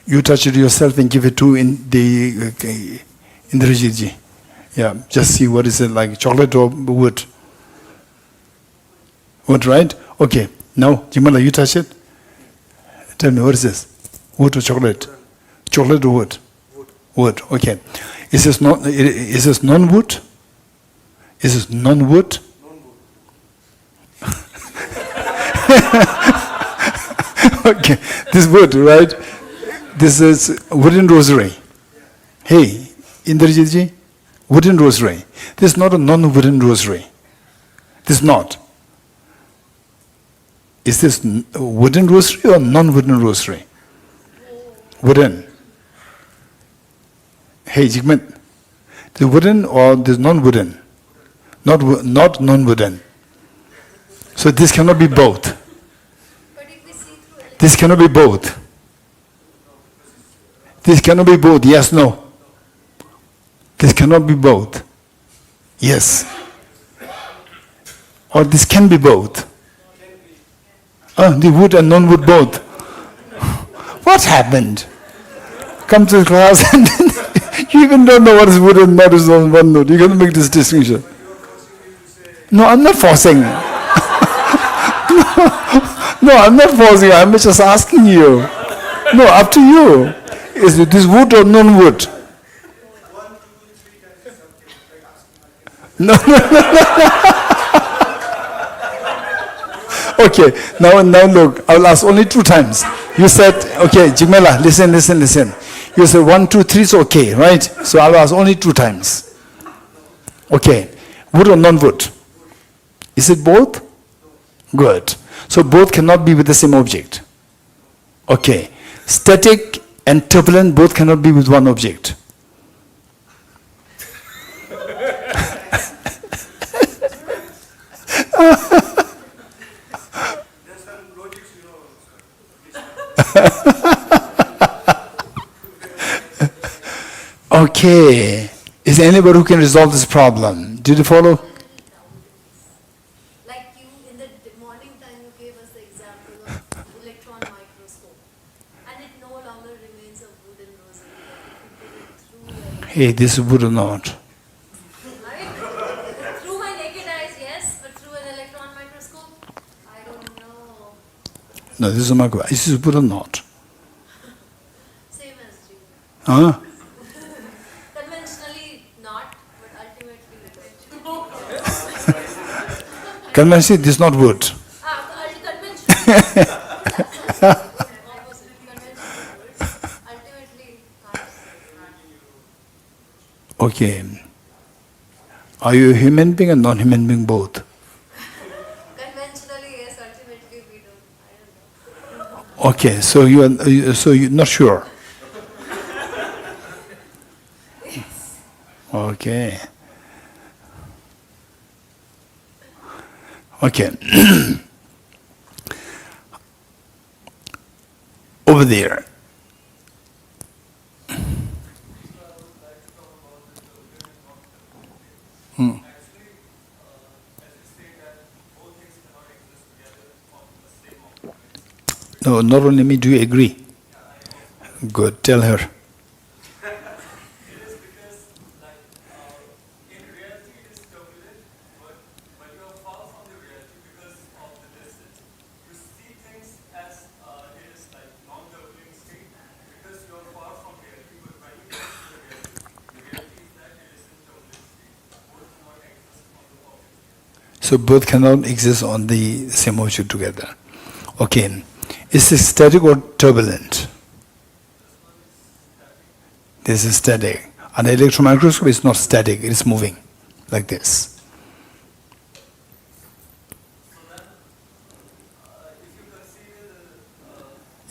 You touch it yourself and give it to in the Dorji. Yeah, just see what is it like, chocolate or wood. Wood, right? Okay, now Jimala, you touch it. Tell me, what is this? Wood or chocolate? Chocolate or wood? Wood, okay. Is this non-wood? Is this non-wood? Okay, this wood, right? This is wooden rosary. Hey, Indrajitji, wooden rosary. This is not a non-wooden rosary. This is not. Is this wooden rosary or non-wooden rosary? Wooden. Hey, Jigment, the wooden or the non-wooden? Not non-wooden. So this cannot be both. But if we see through This cannot be both. This cannot be both. Yes, no. This cannot be both. Yes. Or this can be both. The wood and non-wood both. What happened? Come to the class and you even don't know what is wood and what is on one note. You're going to make this distinction. No, I'm not forcing. No, I'm not forcing. I'm just asking you. No, up to you. Is it this wood or non-wood? No. Okay, now look, I'll ask only 2 times. You said, okay, Jimela, listen. You said 1, 2, 3 is okay, right? So I'll ask only 2 times. Okay, wood or non-wood? Is it both? Good. So both cannot be with the same object. Okay, static and turbulent both cannot be with one object. Okay, is there anybody who can resolve this problem? Did you follow? like you in the morning time you gave us the example of electron microscope, and it no longer remains a wooden rosary. Like if you put it through Hey, this is wood or not? right? Through my naked eyes, yes, but through an electron microscope, I don't know. No, this is my question. Is this wood or not? Same as you. Huh? Conventionally not, but ultimately we will. Conventionally, this is not wood. Conventionally. Opposite. Conventionally good. Ultimately can't. Okay. Are you a human being or non-human being both? Conventionally, yes, ultimately we don't Okay, so you're not sure. Okay. Okay. Over there. Hmm. Actually, as you say that both things cannot exist together on the same object. No, not only me, do you agree? Good, tell her. It is because, like, in reality it is turbulent, but you are far from the reality because of the distance. You see things as it is like non-turbulent state because you are far from reality, but when you get to the reality is that it is in turbulent state. Both cannot exist on the object. So both cannot exist on the same object together. Okay. Is it static or turbulent? This is static. An electron microscope is not static, it is moving like this.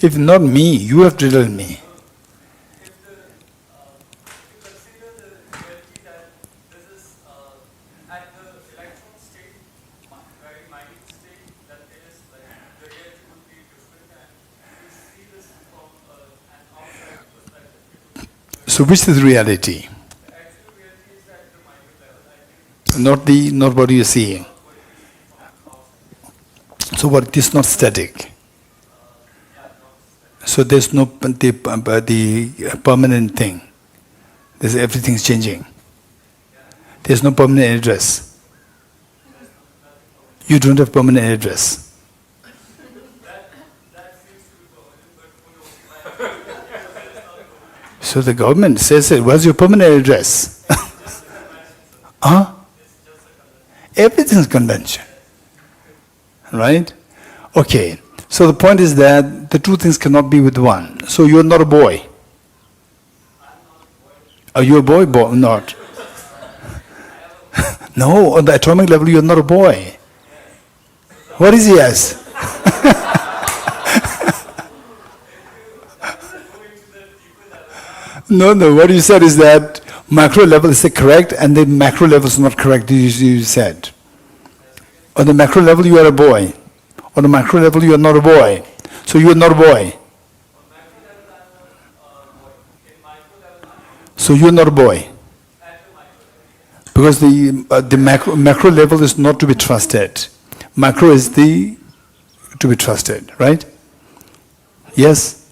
If not me, you have to tell me. If you consider the reality that this is at the electron state, very minute state, that it is like the reality would be different, and if you see this from an outside perspective, So which is reality? the actual reality is at the minute level. I think Not what you see. So what it is not static. So there's no the permanent thing. There's everything's changing. There's no permanent address. You don't have permanent address. that seems to be permanent, but who knows? So the government says, what's your permanent address? Huh? Everything's convention. Right? Okay. So the point is that the two things cannot be with one. So you're not a boy. Are you a boy? Not. No, on the atomic level you're not a boy. What is yes? No, what you said is that macro level is correct and the macro level is not correct, you said. On the macro level you are a boy. On the macro level you are not a boy. So you are not a boy. So you are not a boy. Because the macro level is not to be trusted. Macro is to be trusted, right? Yes?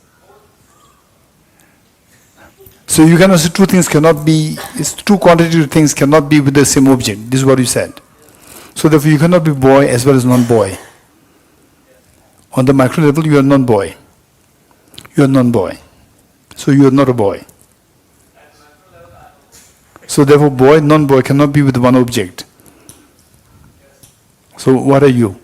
So you cannot say two things cannot be, two quantitative things cannot be with the same object. This is what you said. So therefore you cannot be boy as well as non-boy. On the macro level you are non-boy. You are non-boy. So you are not a boy. So therefore boy, non-boy cannot be with one object. So what are you?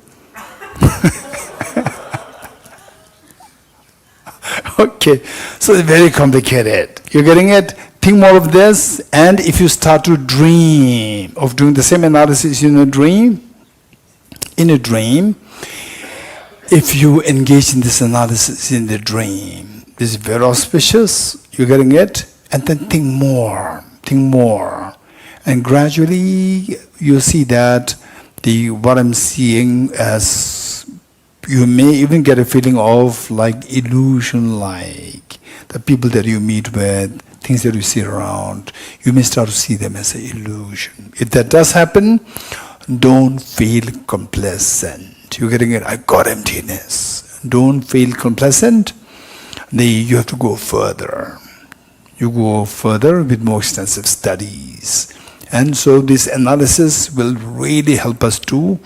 Okay, so it's very complicated. You're getting it? Think more of this, and if you start to dream of doing the same analysis in a dream, if you engage in this analysis in the dream, this is very auspicious, you're getting it? And then think more. And gradually you see that what I'm seeing as, you may even get a feeling of like illusion, like the people that you meet with, things that you see around, you may start to see them as an illusion. If that does happen, don't feel complacent. You're getting it? I got emptiness. Don't feel complacent. You have to go further. You go further with more extensive studies. And so this analysis will really help us to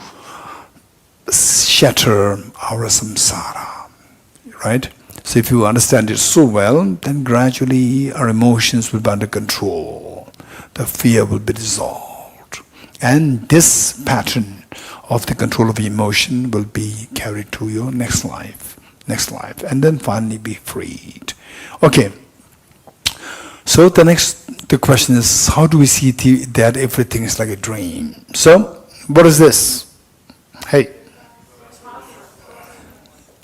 shatter our samsara. Right? So if you understand it so well, then gradually our emotions will be under control. The fear will be dissolved. And this pattern of the control of emotion will be carried to your next life, and then finally be freed. Okay. So the question is, how do we see that everything is like a dream? So, what is this? Hey.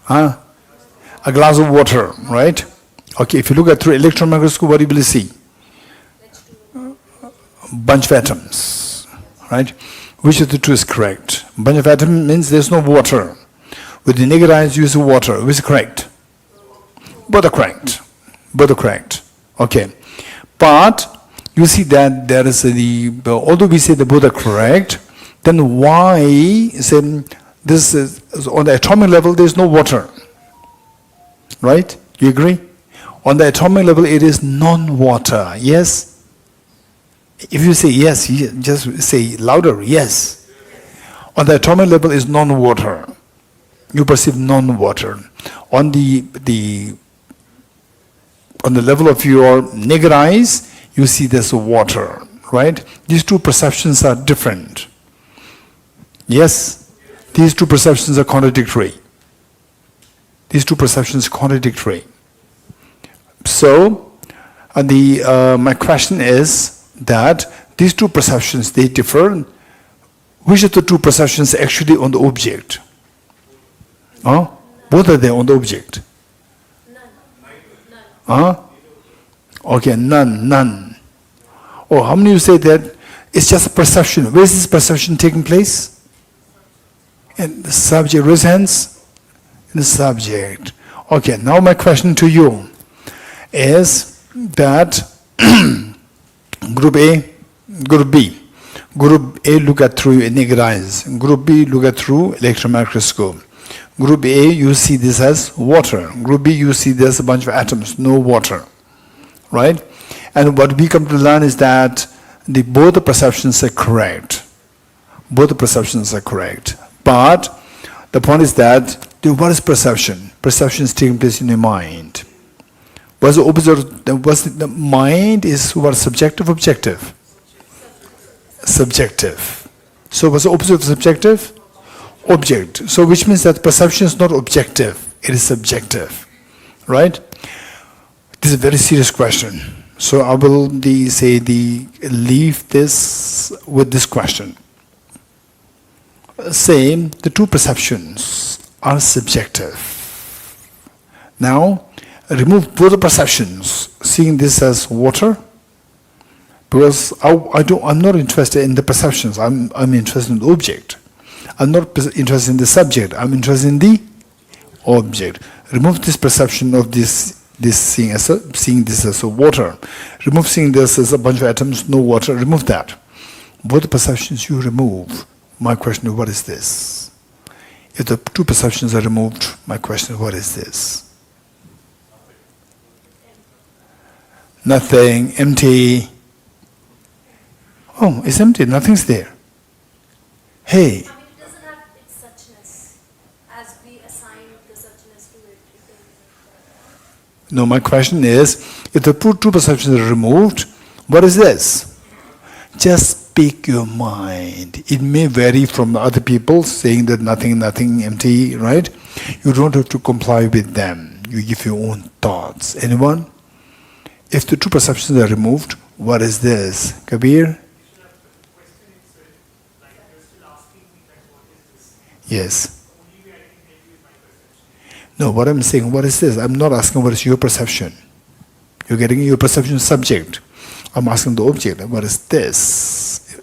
Huh? A glass of water, right? Okay, if you look at through electron microscope, what you will see? Bunch of atoms, right? Which of the two is correct? Bunch of atoms means there's no water. With the naked eyes, you see water. Which is correct? Both are correct. Both are correct. Okay. But you see that there is although we say that both are correct, then why say this is on the atomic level there is no water? Right? You agree? On the atomic level it is non-water. Yes? If you say yes, just say louder. Yes. On the atomic level is non-water. You perceive non-water. On the level of your naked eyes, you see there's water, right? These two perceptions are different. Yes? These two perceptions are contradictory. These two perceptions are contradictory. So, my question is that these two perceptions, they differ. Which of the two perceptions are actually on the object? Huh? Both are there on the object. Huh? Okay, none. Oh, how many of you say that it's just a perception? Where is this perception taking place? In the subject. Raise hands. In the subject. Okay, now my question to you is that group A, group B. Group A look at through naked eyes. Group B look at through electron microscope. Group A, you see this as water. Group B, you see there's a bunch of atoms, no water. Right? And what we come to learn is that both the perceptions are correct. Both the perceptions are correct. But the point is that what is perception? Perception is taking place in your mind. Was the mind is what, subjective, objective? Subjective. So what's the opposite of subjective? Object. So which means that perception is not objective, it is subjective. Right? This is a very serious question. So I will leave this with this question. Say the two perceptions are subjective. Now remove both the perceptions, seeing this as water, because I'm not interested in the perceptions. I'm interested in the object. I'm not interested in the subject. I'm interested in the object. Remove this perception of this seeing this as a water. Remove seeing this as a bunch of atoms, no water. Remove that. Both the perceptions you remove. My question is, what is this? If the two perceptions are removed, my question is, what is this? Nothing, empty. Oh, it's empty, nothing's there. Hey. I mean, it doesn't have its suchness as we assign the suchness to it. No, my question is, if the two perceptions are removed, what is this? Just speak your mind. It may vary from other people saying that nothing, empty, right? You don't have to comply with them. You give your own thoughts. Anyone? If the two perceptions are removed, what is this? Kabir? Yes. No, what I'm saying, what is this? I'm not asking what is your perception. You're getting your perception subject. I'm asking the object, what is this?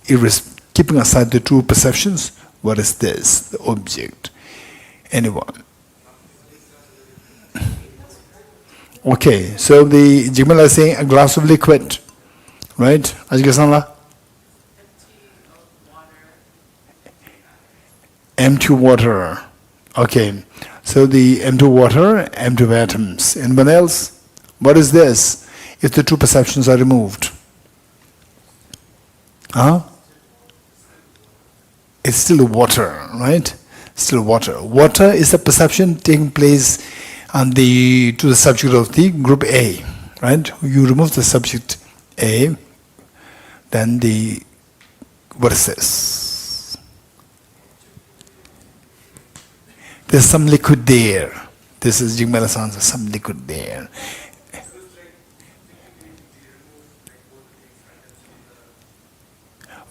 Keeping aside the two perceptions, what is this? The object. Anyone? Okay, so the Jigmala is saying a glass of liquid, right? Ajgasanla? Empty water. Okay, so the empty water, empty atoms. Anyone else? What is this? If the two perceptions are removed? Huh? It's still water, right? Still water. Water is the perception taking place on to the subject of the group A, right? You remove the subject A, then what is this? There's some liquid there. This is Jigmala's answer, some liquid there.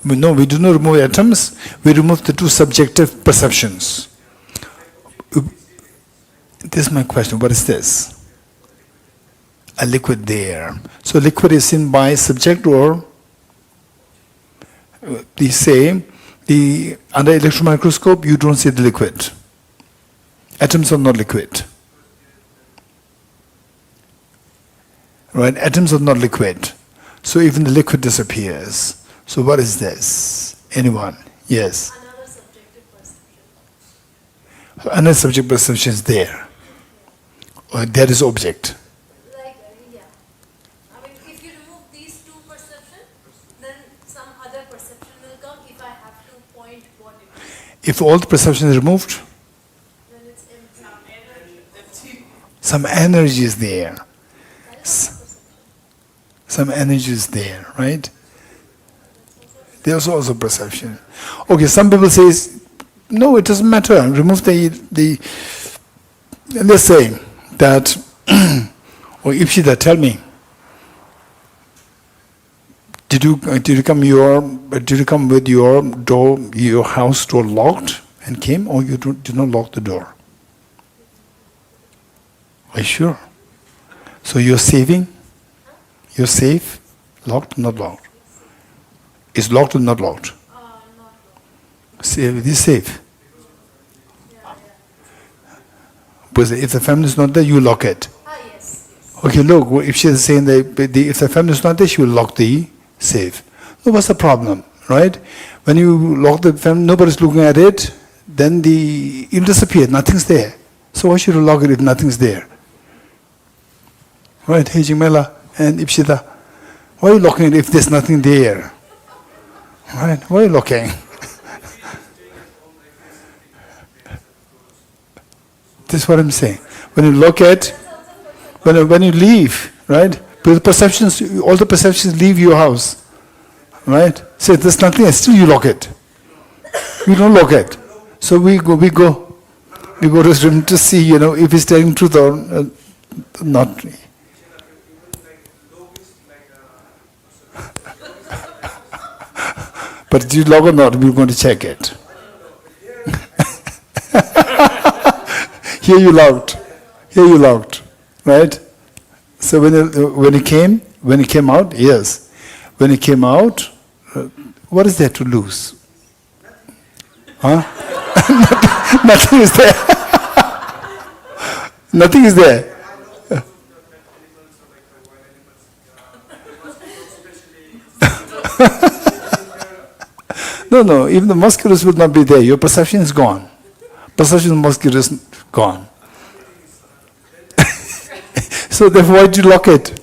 No, we do not remove atoms, we remove the two subjective perceptions. This is my question. What is this? A liquid there. So liquid is seen by subject, or they say under electron microscope you don't see the liquid. Atoms are not liquid. Right? Atoms are not liquid. So even the liquid disappears. So what is this? Anyone? Yes. Another subjective perception. Another subject perception is there. Or there is object. Like, yeah. I mean, if you remove these two perceptions, then some other perception will come if I have to point what it is. If all the perception is removed, Then it's empty. some energy is there. That is not perception. Some energy is there, right? There's also perception. Okay, some people say, no, it doesn't matter. Remove the let's say that, or Ipshita, tell me, did you come with your door, your house door locked and came, or you did not lock the door? Are you sure? So you're saving? You're safe? Locked, not locked? Is locked or not locked? Not wrong. Safe, it is safe. Yeah. But if the family is not there, you lock it. Yes. Okay, look, if she is saying that if the family is not there, she will lock the safe. No, what's the problem, right? When you lock the family, nobody's looking at it, then it'll disappear, nothing's there. So why should you lock it if nothing's there? Right, hey Jimela and Ipshita, why are you locking it if there's nothing there? Right, why are you locking? This is what I'm saying. When you look at, when you leave, right? But all the perceptions leave your house, right? So there's nothing, still you lock it. You don't lock it. So we go to his room to see, if he's telling truth or not. But did you lock or not? We're going to check it. Here you locked, right? So when he came out, yes. When he came out, what is there to lose? Huh? Nothing is there. Nothing is there. No, even the mosquitoes will not be there. Your perception is gone. Perception of mosquitoes is gone. So therefore, why do you lock it?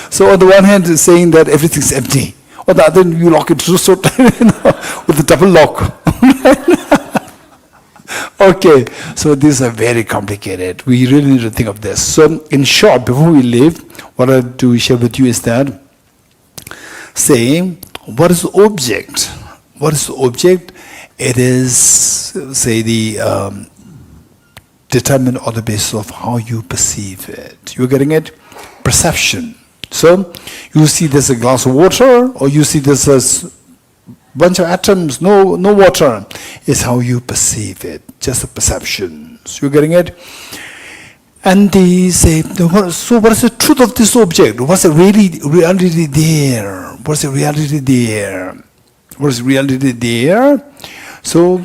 So on the one hand, it's saying that everything's empty. On the other hand, you lock it so with a double lock. Okay, so these are very complicated. We really need to think of this. So in short, before we leave, what I want to share with you is that, say, what is the object? What is the object? It is, say, the determined on the basis of how you perceive it. You're getting it? Perception. So, you see there's a glass of water, or you see there's a bunch of atoms, no water. It's how you perceive it, just a perception. So, you're getting it? And they say, so what is the truth of this object? What's the reality there? What's the reality there? What is reality there? So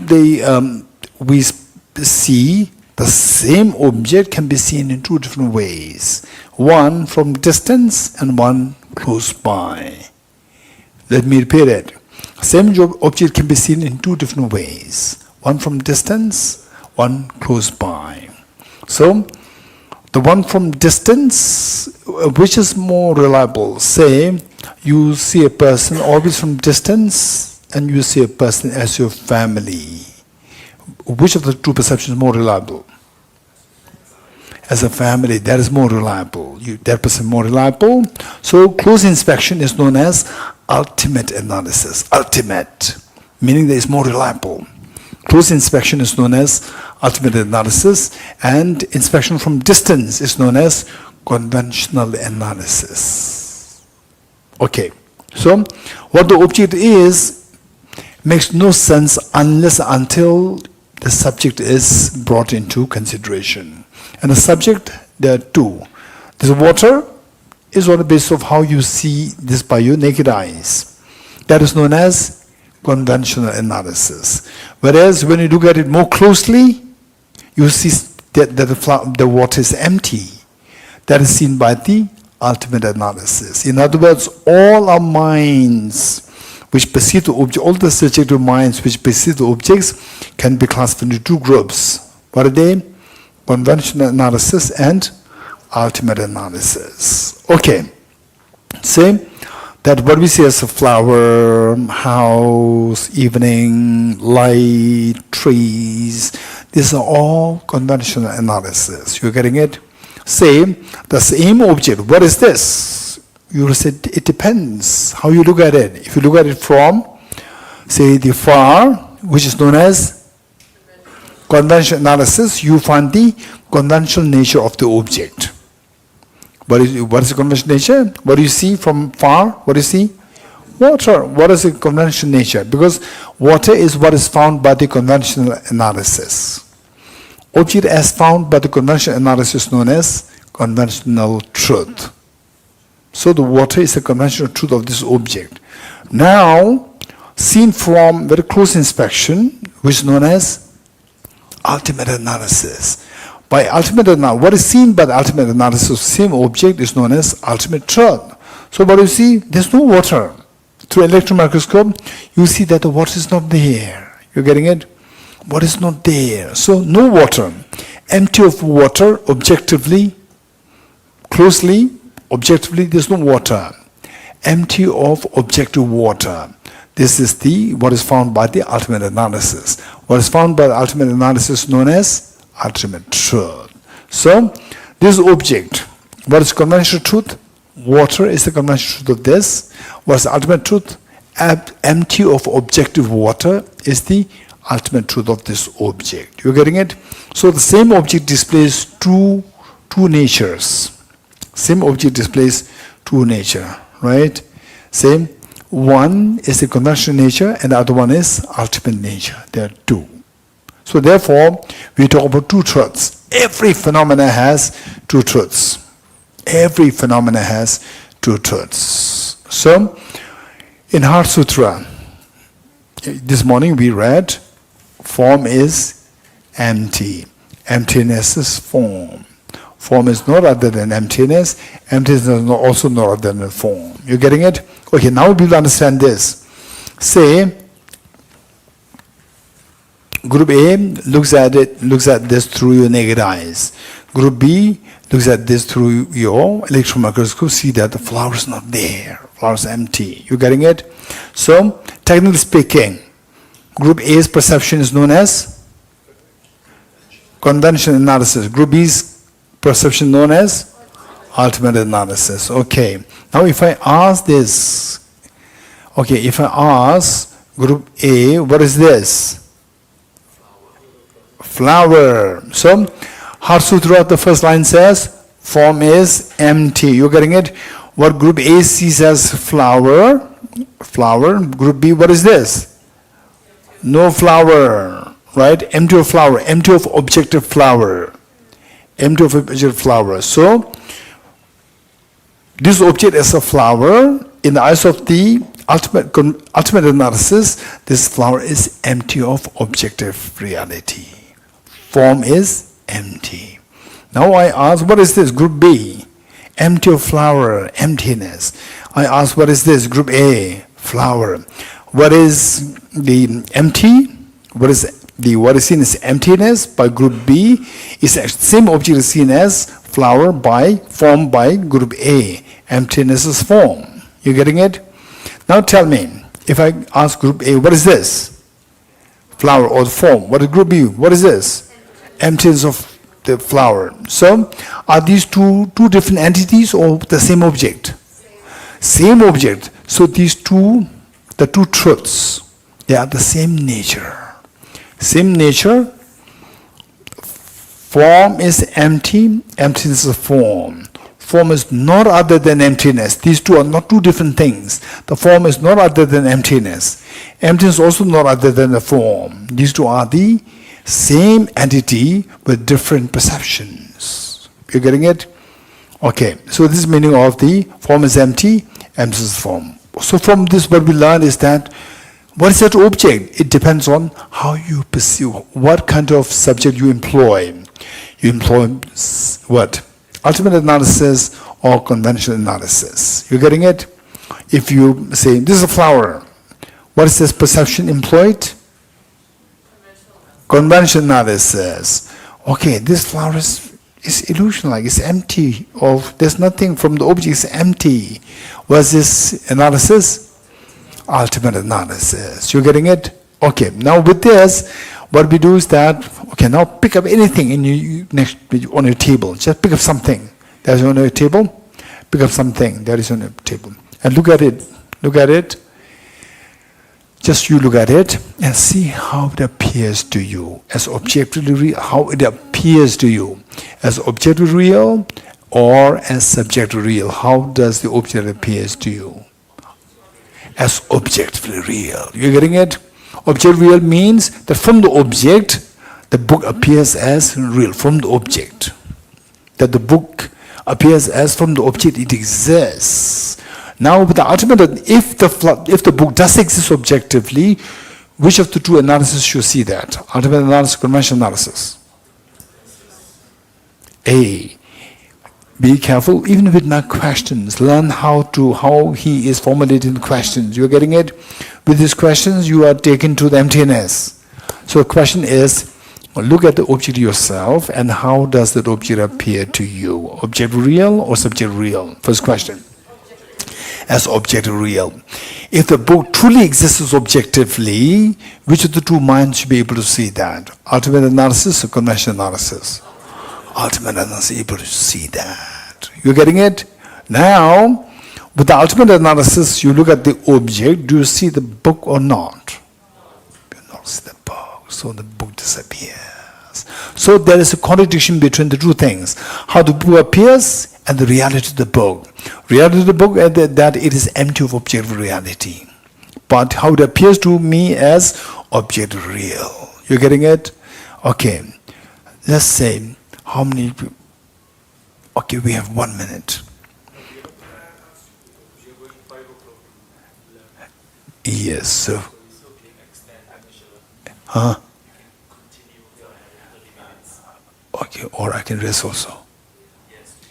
we see the same object can be seen in two different ways. One from distance and one close by. Let me repeat it. Same object can be seen in two different ways. One from distance, one close by. So the one from distance, which is more reliable? Say, you see a person always from distance, and you see a person as your family. Which of the two perceptions is more reliable? As a family, that is more reliable. That person is more reliable. So close inspection is known as ultimate analysis. Ultimate, meaning that it's more reliable. Close inspection is known as ultimate analysis, and inspection from distance is known as conventional analysis. Okay, so what the object is makes no sense until the subject is brought into consideration. And the subject, there are two. This water is on the basis of how you see this by your naked eyes. That is known as conventional analysis. Whereas when you look at it more closely, you see that the water is empty. That is seen by the ultimate analysis. In other words, all our minds which perceive the object, all the subjective minds which perceive the objects can be classified into two groups. What are they? Conventional analysis and ultimate analysis. Okay. Say that what we see as a flower, house, evening, light, trees, these are all conventional analysis. You're getting it? Say the same object. What is this? You will say it depends how you look at it. If you look at it from, say, the far, which is known as conventional analysis, you find the conventional nature of the object. What is the conventional nature? What do you see from far? What do you see? Water. What is the conventional nature? Because water is what is found by the conventional analysis. Object as found by the conventional analysis known as conventional truth. So the water is the conventional truth of this object. Now, seen from very close inspection, which is known as ultimate analysis. By ultimate analysis, what is seen by the ultimate analysis of the same object is known as ultimate truth. So what do you see? There's no water. Through electron microscope, you see that the water is not there. You're getting it? Water is not there. So no water. Empty of water, objectively, closely, objectively, there's no water. Empty of objective water. This is what is found by the ultimate analysis. What is found by the ultimate analysis is known as ultimate truth. So, this object, what is conventional truth? Water is the conventional truth of this. What is the ultimate truth? Empty of objective water is the ultimate truth of this object. You're getting it? So, the same object displays two natures. Same object displays two nature, right? Same. One is the conventional nature and the other one is ultimate nature. There are two. So therefore, we talk about two truths. Every phenomena has two truths. Every phenomena has two truths. So, in Heart Sutra, this morning we read, form is empty. Emptiness is form. Form is no other than emptiness. Emptiness is also no other than form. You're getting it? Okay, now we will understand this. Say, Group A looks at this through your naked eyes. Group B looks at this through your electron microscope, see that the flower is not there. Flower is empty. You getting it? So, technically speaking, Group A's perception is known as conventional analysis. Group B's perception known as ultimate analysis. Okay. Now if I ask this, if I ask Group A, what is this? Flower. So, Heart Sutra, the first line says, form is empty. You're getting it? What Group A sees as flower. Group B, what is this? No flower. Right? Empty of flower. Empty of objective flower. Empty of objective flower. So, this object is a flower. In the eyes of the ultimate analysis, this flower is empty of objective reality. Form is empty. Now I ask, what is this? Group B, empty of flower, emptiness. I ask, what is this? Group A, flower. What is the empty? What is seen as emptiness by Group B? Is the same object is seen as flower by form by Group A. Emptiness is form. You getting it? Now tell me, if I ask Group A, what is this? Flower or form. What is Group B? What is this? Emptiness of the flower. So, are these two different entities or the same object? Same object. So these the two truths, they are the same nature. Same nature. Form is empty, emptiness is form. Form is not other than emptiness. These two are not two different things. The form is not other than emptiness. Emptiness is also not other than the form. These two are the Same entity with different perceptions. You're getting it? Okay, so this is meaning of the form is empty, empty is form. So from this what we learn is that what is that object? It depends on how you perceive, what kind of subject you employ. You employ what? Ultimate analysis or conventional analysis. You're getting it? If you say, this is a flower, what is this perception employed? Conventional analysis. Okay, this flower is illusion-like, it's empty, there's nothing from the object, it's empty. What's this analysis? Ultimate analysis. You're getting it? Okay, now with this, what we do is that, okay, now pick up anything in on your table. Just pick up something that is on your table. Pick up something that is on your table. And look at it. Look at it. Just you look at it and see how it appears to you as objectively real, how it appears to you as objectively real or as subjectively real. How does the object appears to you? As objectively real. You're getting it? Objectively real means that from the object, the book appears as real, from the object. That the book appears as from the object it exists. Now, with the ultimate, if the book does exist objectively, which of the two analysis should see that? Ultimate analysis, conventional analysis. A. Be careful, even with my questions. Learn how he is formulating questions. You're getting it? With these questions, you are taken to the emptiness. So the question is, look at the object yourself, and how does that object appear to you? Object real or subject real? First question. As object real. If the book truly exists objectively, which of the two minds should be able to see that? Ultimate analysis or conventional analysis? Ultimate analysis able to see that. You're getting it? Now, with the ultimate analysis, you look at the object, do you see the book or not? You do not see the book, so the book disappears. So there is a contradiction between the two things. How the book appears and the reality of the book. Reality of the book is that it is empty of objective reality. But how it appears to me as object real. You're getting it? Okay. Let's say, how many people? Okay, we have 1 minute. Yes, so. Huh? Okay, or I can rest also.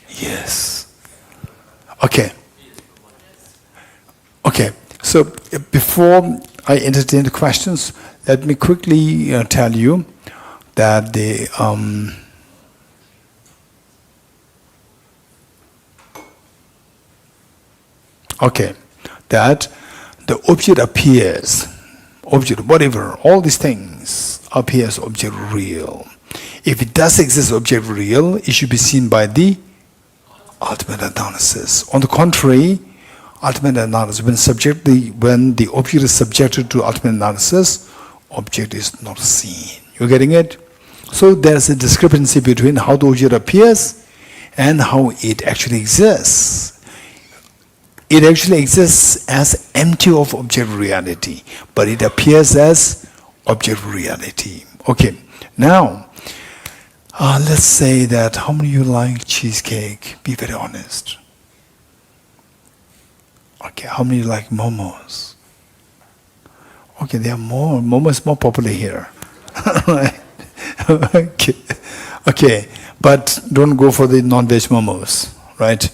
Yes. Okay. Okay. So before I entertain the questions, let me quickly tell you that that the object appears, object whatever, all these things appears object real. If it does exist object real, it should be seen by the ultimate analysis. On the contrary, ultimate analysis, when the object is subjected to ultimate analysis, object is not seen. You're getting it? So there's a discrepancy between how the object appears and how it actually exists. It actually exists as empty of object reality, but it appears as object reality. Okay, now, let's say that, how many of you like cheesecake? Be very honest. Okay, how many like momos? Okay, there are more. Momo is more popular here. Okay, but don't go for the non-veg momos, right?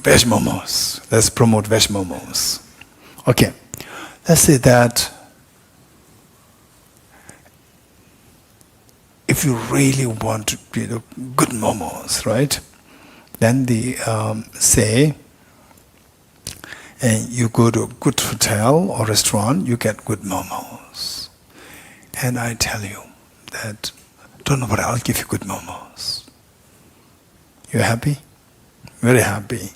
Veg momos. Let's promote veg momos. Okay, let's say that if you really want good momos, right? Then they say, and you go to a good hotel or restaurant, you get good momos. And I tell you that, don't know what, I'll give you good momos. You happy? Very happy.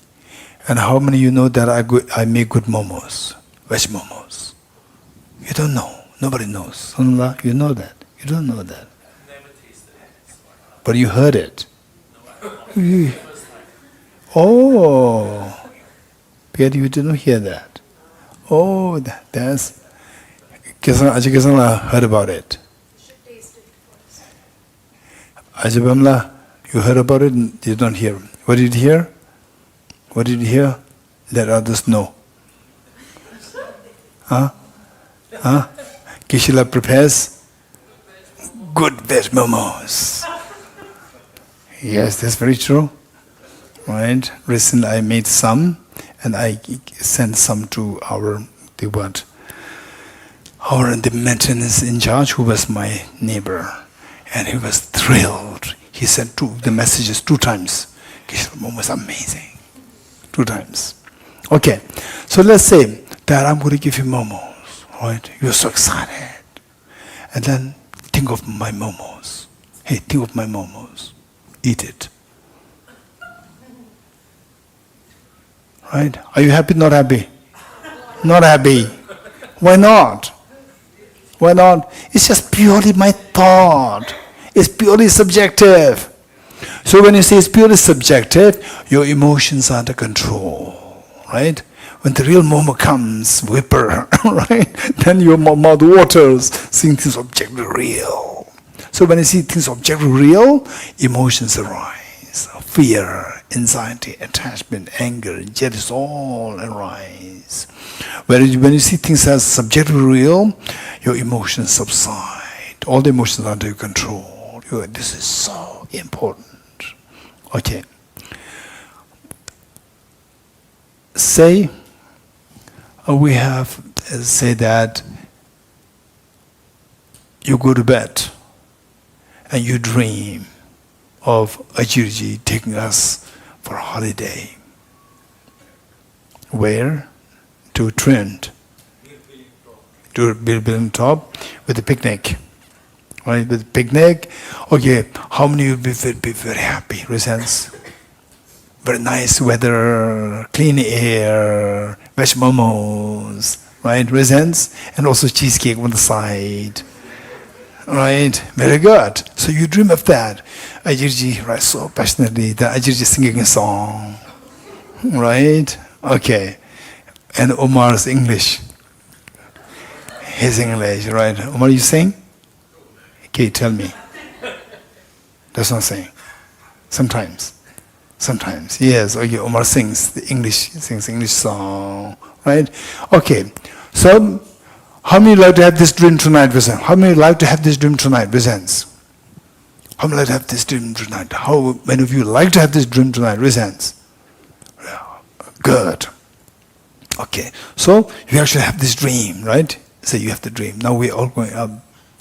And how many of you know that I make good momos? Veg momos. You don't know. Nobody knows. You know that. You don't know that. But you heard it. Oh, Pierre, you didn't hear that. Oh, that's. Ajay Kisana heard about it. You should taste it Ajabamla, you heard about it? You don't hear. What did you hear? What did you hear? Let others know. Huh? Huh? Kishila prepares good veg momos. Yes, that's very true. Right? Recently I made some and I sent some to our the maintenance in charge, who was my neighbor. And he was thrilled. He sent the messages 2 times. Kishila momo was amazing. 2 times. Okay, so let's say that I'm going to give you momos, right? You're so excited. And then think of my momos. Hey, think of my momos. Eat it. Right? Are you happy, not happy? Not happy. Why not? Why not? It's just purely my thought. It's purely subjective. So when you say it's purely subjective, your emotions are under control, right? When the real moment comes, whipper, right? Then your mouth waters, seeing things objectively real. So when you see things objectively real, emotions arise. Fear, anxiety, attachment, anger, jealousy, all arise. When you see things as subjectively real, your emotions subside. All the emotions are under your control. This is so important. Okay. Say say that you go to bed and you dream of Ajirji taking us for a holiday. Where? To Trent. To building top with a picnic. Right, with a picnic. Okay, how many will be very happy? Resents? Very nice weather, clean air, veg momos, right? Resents? And also cheesecake on the side. Right? Very good. So you dream of that. Ajirji writes so passionately that Ajirji singing a song. Right? Okay. And Omar's English. His English, right? Omar, you sing? Okay, tell me. That's not saying. Sometimes. Sometimes. Yes, okay, Omar sings English song. Right? Okay. So how many like to have this dream tonight, Vizen? How many like to have this dream tonight, Vizens? How many like to have this dream tonight? How many of you like to have this dream tonight, Vizens? Yeah. Good. Okay. So you actually have this dream, right? So you have the dream. Now we're all going up.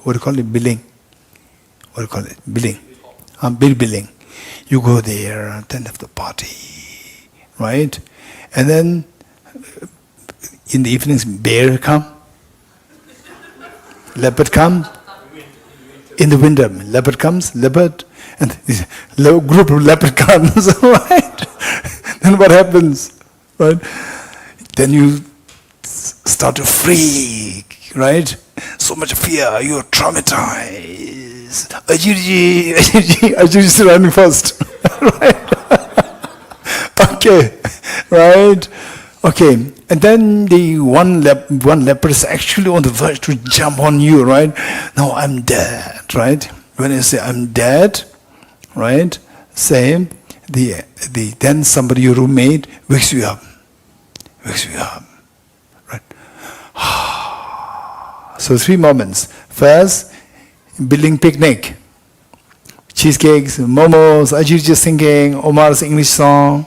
What do you call it? Billing. What do you call it? Billing. Billing. You go there, then have the party, right? And then in the evenings, bear come, leopard come. In the winter, leopard comes, leopard, and this group of leopard comes, right? Then what happens, right? Then you start to freak, right? So much fear, you're traumatized. Ajirji is running first. Right? Okay, right? Okay, and then the one leopard is actually on the verge to jump on you, right? Now I'm dead, right? When you say I'm dead, right? Say then somebody, your roommate, wakes you up, right? So 3 moments. First, building picnic, cheesecakes, momos, Ajirji singing, Omar's English song.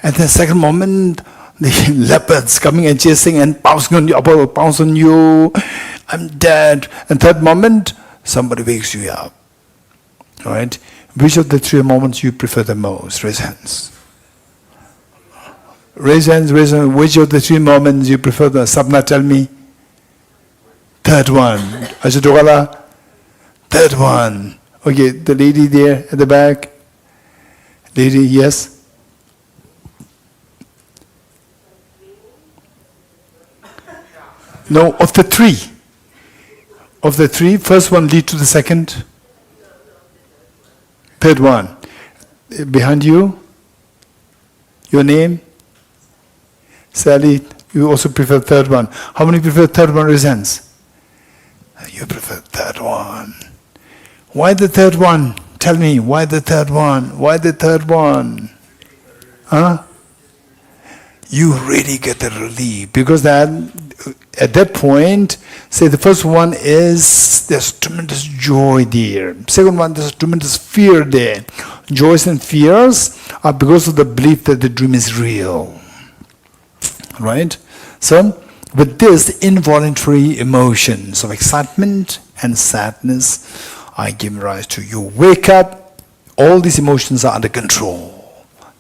And then second moment, the leopards coming and chasing and pouncing on you. I'm dead. And third moment, somebody wakes you up. All right? Which of the 3 moments you prefer the most? Raise hands. Raise hands. Which of the 3 moments you prefer the Sapna, tell me. Third one. Ajitogala. Third one. Okay, the lady there at the back. Lady, yes? No, of the 3. Of the 3, first one lead to the second. Third one. Behind you? Your name? Sally, you also prefer third one. How many prefer third one? Raise hands. You prefer third one. Why the third one? Tell me, why the third one? Why the third one? Huh? You really get the relief, because that at that point, say the first one is there's tremendous joy there. Second one, there's tremendous fear there. Joys and fears are because of the belief that the dream is real. Right? So, with this, involuntary emotions of excitement and sadness are given rise to. You wake up, all these emotions are under control.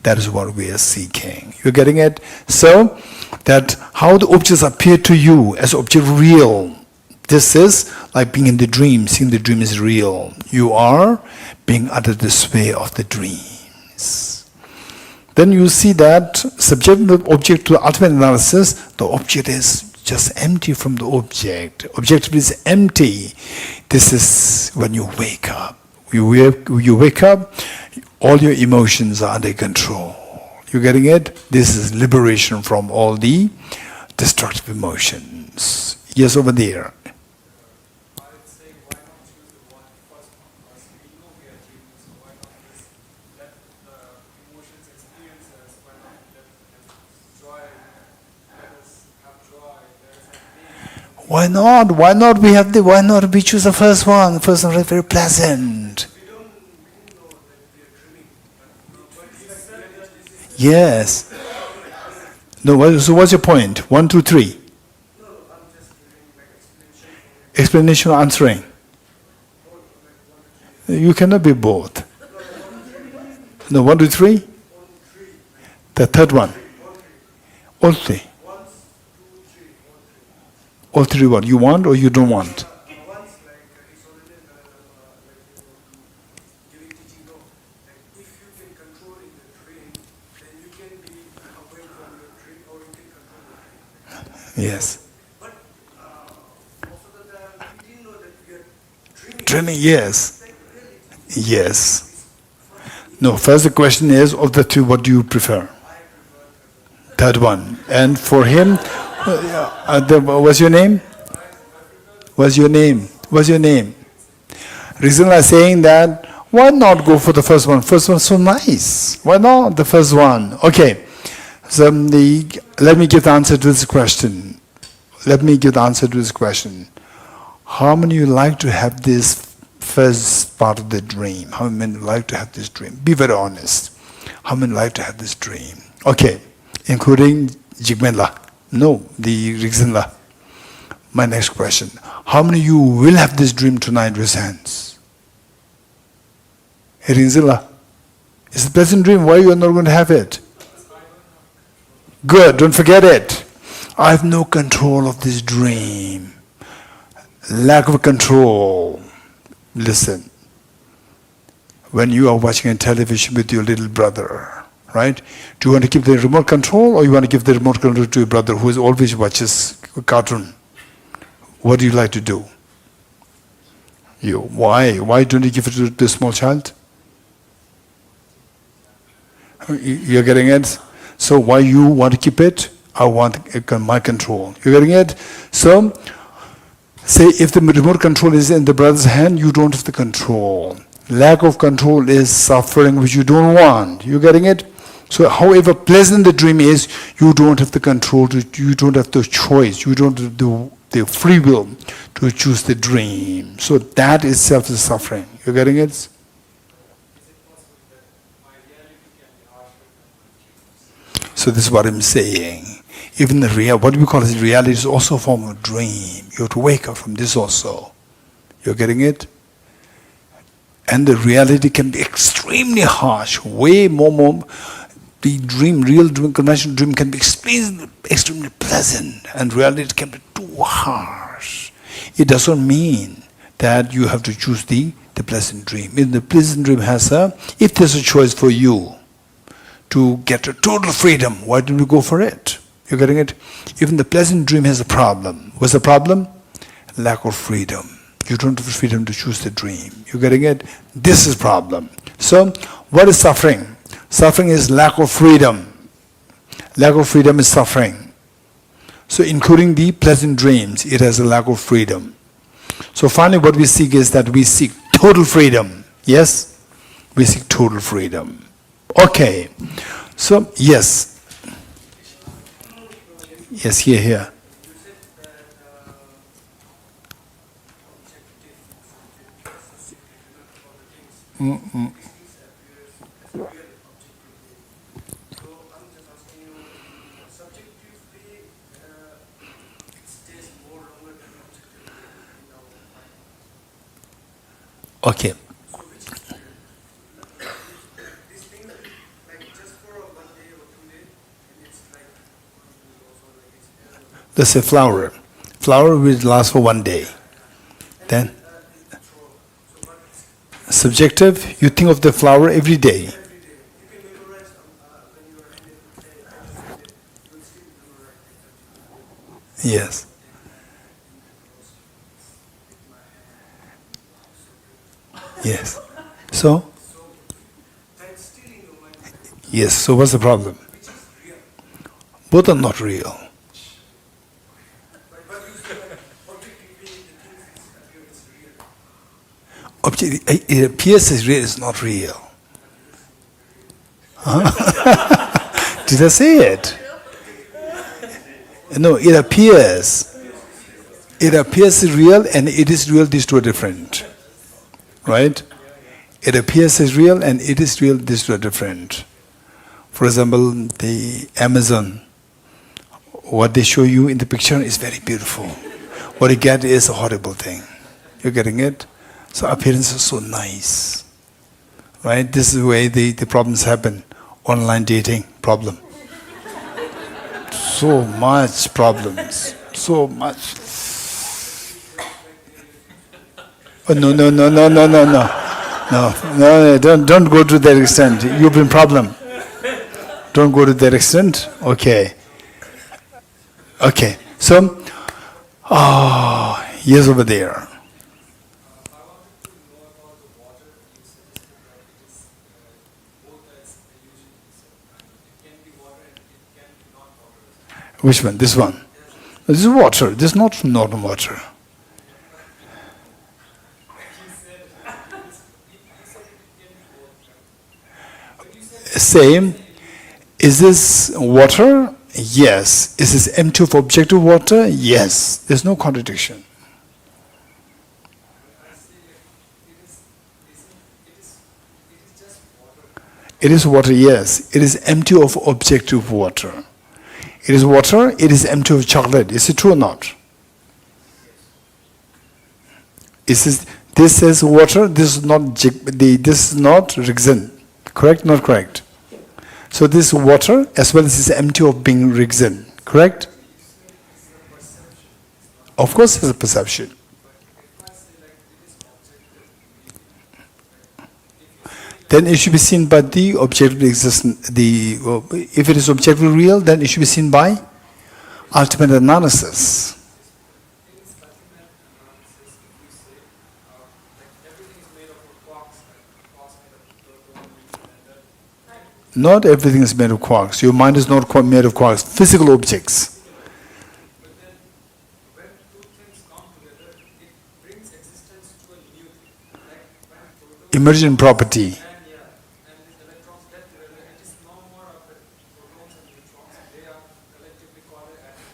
That is what we are seeking. You're getting it? So, that how the objects appear to you as object real. This is like being in the dream, seeing the dream is real. You are being under the sway of the dreams. Then you see that subject the object to ultimate analysis, the object is just empty from the object. Objective is empty. This is when you wake up. You wake up, all your emotions are under control. You getting it? This is liberation from all the destructive emotions. Yes, over there. I would say, why not choose the one first one? Because we know we are dreaming, so why not just let the emotions experience us? Why not let joy, let us have joy, let us have pain? Why not? Why not? Why not we choose the first one? The first one is very pleasant. We don't know that we are dreaming, but we accept that this is Yes. No, so what's your point? 1, 2, 3. no, I'm just giving like explanation. Explanation or answering? You cannot be both. No, 1, 2, 3? The third one. All three. All three what? You want or you don't want? Once like it's already giving teaching no. Like if you can control in the dream, then you can be away from your dream or you can control the dream. Yes. But most of the time we didn't know that we are dreaming. Dreaming, yes. Like really, Yes. No, first the question is, of the two, what do you prefer? Third one. And for him, what's your name? What's your name? What's your name? Reason I'm saying that, why not go for the first one? First one's so nice. Why not the first one? Okay. So let me give the answer to this question. Let me give the answer to this question. How many of you like to have this first part of the dream? How many like to have this dream? Be very honest. How many like to have this dream? Okay. Including Jigmenla. No, the Rigzenla. My next question. How many of you will have this dream tonight? Raise hands. Hey, Rigzenla. It's a pleasant dream. Why you are not going to have it? Good. Don't forget it. I have no control of this dream. Lack of control. Listen. When you are watching a television with your little brother, right? Do you want to keep the remote control or you want to give the remote control to your brother who always watches cartoon? What do you like to do? Why? Why don't you give it to the small child? You're getting it? So why you want to keep it? I want my control. You're getting it? So, say if the remote control is in the brother's hand, you don't have the control. Lack of control is suffering which you don't want. You're getting it? So however pleasant the dream is, you don't have the control, you don't have the choice, you don't have the free will to choose the dream. So that itself is suffering. You're getting it? is it possible that my reality can be harsher than my dreams? So this is what I'm saying. Even the what we call as reality is also a form of dream. You have to wake up from this also. You're getting it? And the reality can be extremely harsh, way more. The dream, real dream, conventional dream can be extremely pleasant, and reality can be too harsh. It doesn't mean that you have to choose the pleasant dream. If the pleasant dream has if there's a choice for you to get a total freedom, why don't you go for it? You're getting it? Even the pleasant dream has a problem. What's the problem? Lack of freedom. You don't have the freedom to choose the dream. You're getting it? This is problem. So, what is suffering? Suffering is lack of freedom. Lack of freedom is suffering. So including the pleasant dreams, it has a lack of freedom. So finally what we seek is that we seek total freedom. Yes? We seek total freedom. Okay. So, yes. Yes, here. You said that objective, all the things, these things appears as real objectively. So I'm just asking you, subjectively, it stays more longer than objectively in our mind. Okay. So which is real? These things, like just for a 1 day or 2 days, and it's like, also like it's Let's say flower. Flower will last for 1 day. Then, subjective, you think of the flower every day. every day. You can memorize when you are handed to say, you will still memorize it. Yes. Yes. So? That's still in your mind, Yes. So what's the problem? which is real. Both are not real. But you say like, objectively, the things appear as real. It appears as real, it's not real. Huh? Did I say it? No, it appears. It appears real and it is real, these two are different. Right? It appears as real and it is real, these two are different. For example, the Amazon, what they show you in the picture is very beautiful. What you get is a horrible thing. You're getting it? So appearance is so nice. Right? This is the way the problems happen. Online dating problem. So much problems. So much. Oh, no. No, don't go to that extent. You've been problem. Don't go to that extent. Okay. So, yes, over there. I wanted to know about the water. You suggested that it is both as illusion. It can be water and it can be not water. Which one? This one. This is water. This is not normal water. You said it can be both. But you said Same. Is this water? Yes. Is this empty of objective water? Yes. There's no contradiction. I say like it is just water. It is water, yes. It is empty of objective water. It is water, it is empty of chocolate. Is it true or not? This is water, this is not resin. Correct? Not correct. So this is water as well as it's empty of being resin. Correct? Of course it's a perception. If I say like it is objective, Then it should be seen by the objectively existent. If it is objectively real, then it should be seen by ultimate analysis. in specimen analysis, if you say like everything is made of quarks, like quarks made of proton, and Not everything is made of quarks. Your mind is not made of quarks. Physical objects. but then when two things come together, it brings existence to a new thing. Like when protons Emergent property. and these electrons get together, it is no more of the protons and neutrons. They are collectively called atoms.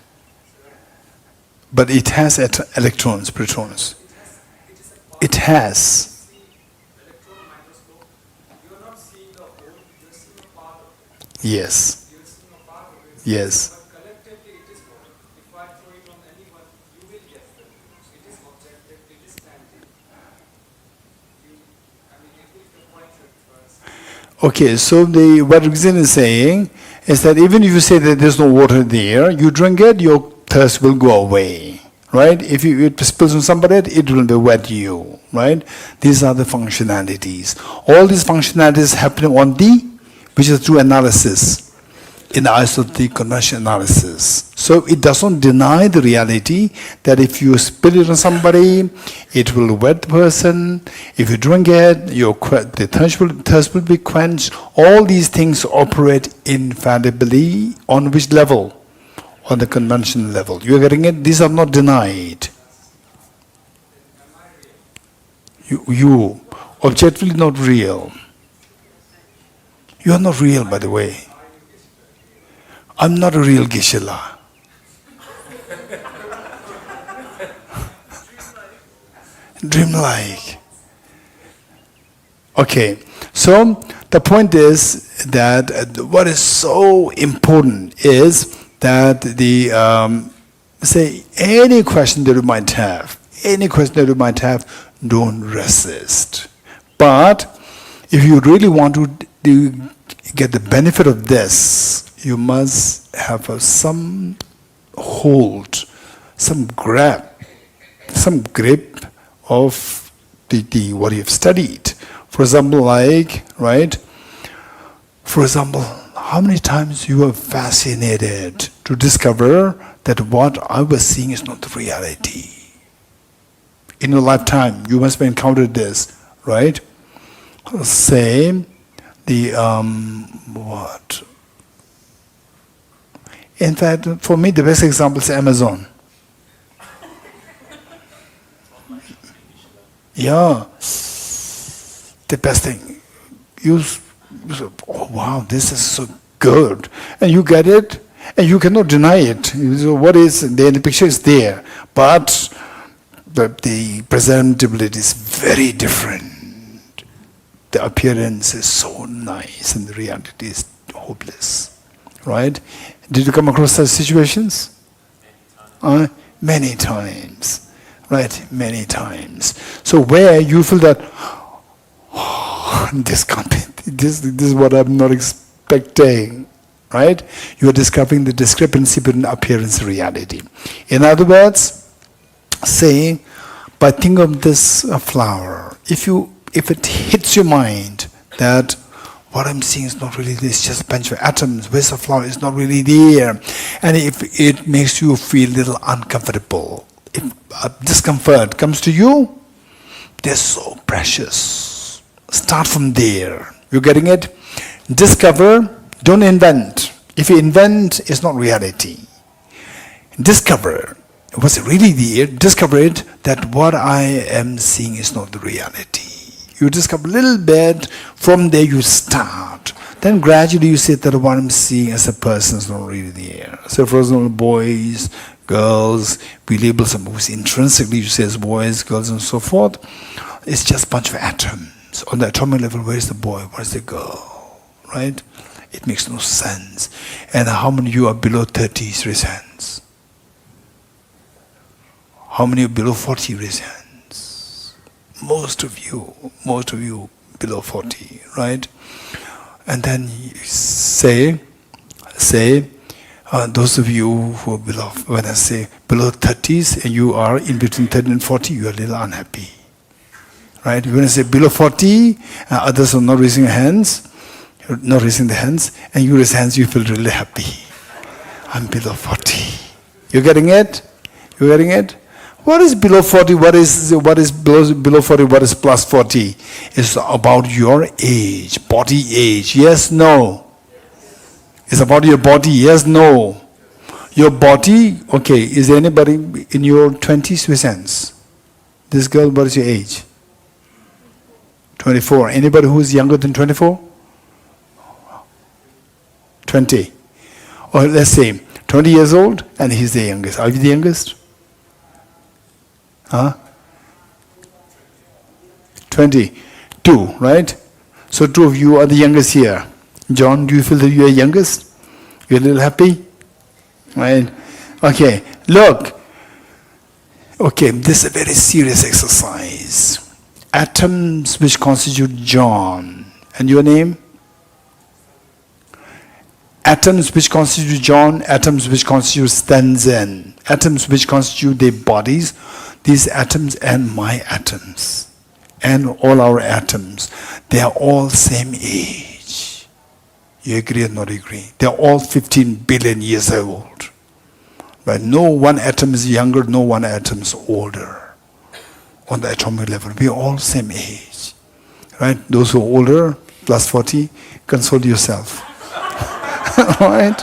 But it has electrons, protons. It has. See electron microscope, you are not seeing the whole, you are seeing a part of it. Yes. You are seeing a part of it. Yes. But collectively it is water. If I throw it on anyone, you will get that. It is objective, it is standing. It will be quite first. Okay, so what Rizin is saying is that even if you say that there's no water there, you drink it, your thirst will go away. Right? If it spills on somebody, it will be wet you. Right? These are the functionalities. All these functionalities happen on which is through analysis, in the eyes of the conventional analysis. So it doesn't deny the reality that if you spill it on somebody, it will wet the person. If you drink it, the thirst will be quenched. All these things operate infallibly on which level? On the conventional level. You're getting it? These are not denied. You objectively not real. You are not real, by the way. I'm not a real Geshe. Dreamlike. Okay, so the point is that what is so important is that the say any question that you might have, don't resist. But if you really want to get the benefit of this, you must have some hold, some grip of the what you've studied. For example, how many times you are fascinated to discover that what I was seeing is not the reality. In your lifetime, you must have encountered this, right? Say, what? In fact, for me, the best example is Amazon. Yeah, the best thing. You say, oh wow, this is so good. And you get it, and you cannot deny it. What is there? The picture is there. But the presentability is very different. The appearance is so nice, and the reality is hopeless. Right? Did you come across such situations? Many times. Right? Many times. So where you feel that, oh, this can't be, this is what I'm not expecting. Right? You are discovering the discrepancy between appearance and reality. In other words, say, by thinking of this flower, if it hits your mind that what I'm seeing is not really this, just a bunch of atoms, where's the flower, is not really there, and if it makes you feel a little uncomfortable, if discomfort comes to you, they're so precious. Start from there. You're getting it? Discover, don't invent. If you invent, it's not reality. Discover. Was it really there? Discover it that what I am seeing is not the reality. You discover a little bit, from there you start. Then gradually you say that what I'm seeing as a person is not really there. So for example, boys, girls, we label some who's intrinsically, you say as boys, girls and so forth. It's just a bunch of atoms. On the atomic level, where is the boy, where is the girl? Right? It makes no sense. And how many of you are below 30? Raise hands. How many are below 40? Raise hands. Most of you below 40, right? And then you say, those of you who are below, when I say below 30s and you are in between 30 and 40, you are a little unhappy. Right? When I say below 40, others are not raising their hands, and you raise hands, you feel really happy. I'm below 40. You're getting it? You're getting it? What is below 40? What is below 40? What is plus 40? It's about your age, body age. Yes, no. It's about your body. Yes, no. Your body. Okay. Is there anybody in your 20s with sense? This girl, what is your age? 24. Anybody who is younger than 24? 20. Or let's say 20 years old, and he's the youngest. Are you the youngest? 22, right? So two of you are the youngest here. John, do you feel that you are youngest? You're a little happy? Right? Okay, look. Okay, this is a very serious exercise. Atoms which constitute John. And your name? Atoms which constitute John, atoms which constitute Stanza, atoms which constitute their bodies, these atoms and my atoms, and all our atoms, they are all same age. You agree or not agree? They are all 15 billion years old. But no one atom is younger, no one atom is older. On the atomic level, we are all same age. Right? Those who are older, plus 40, console yourself. Right?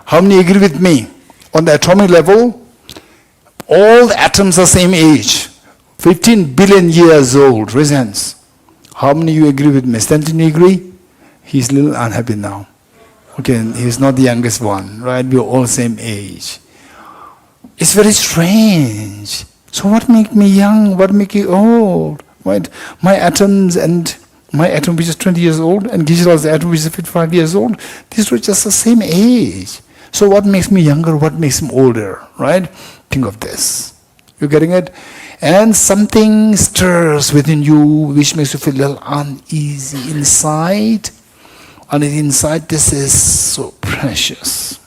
How many agree with me? On the atomic level, all the atoms are same age. 15 billion years old. Raise hands. How many you agree with me? Stanton, you agree? He's a little unhappy now. Okay, he's not the youngest one, right? We're all same age. It's very strange. So what make me young? What make you old? Right? My atom which is 20 years old, and Geshe's atom which is 55 years old, these were just the same age. So what makes me younger? What makes him older? Right? Think of this. You getting it? And something stirs within you which makes you feel a little uneasy inside. Uneasy inside, this is so precious.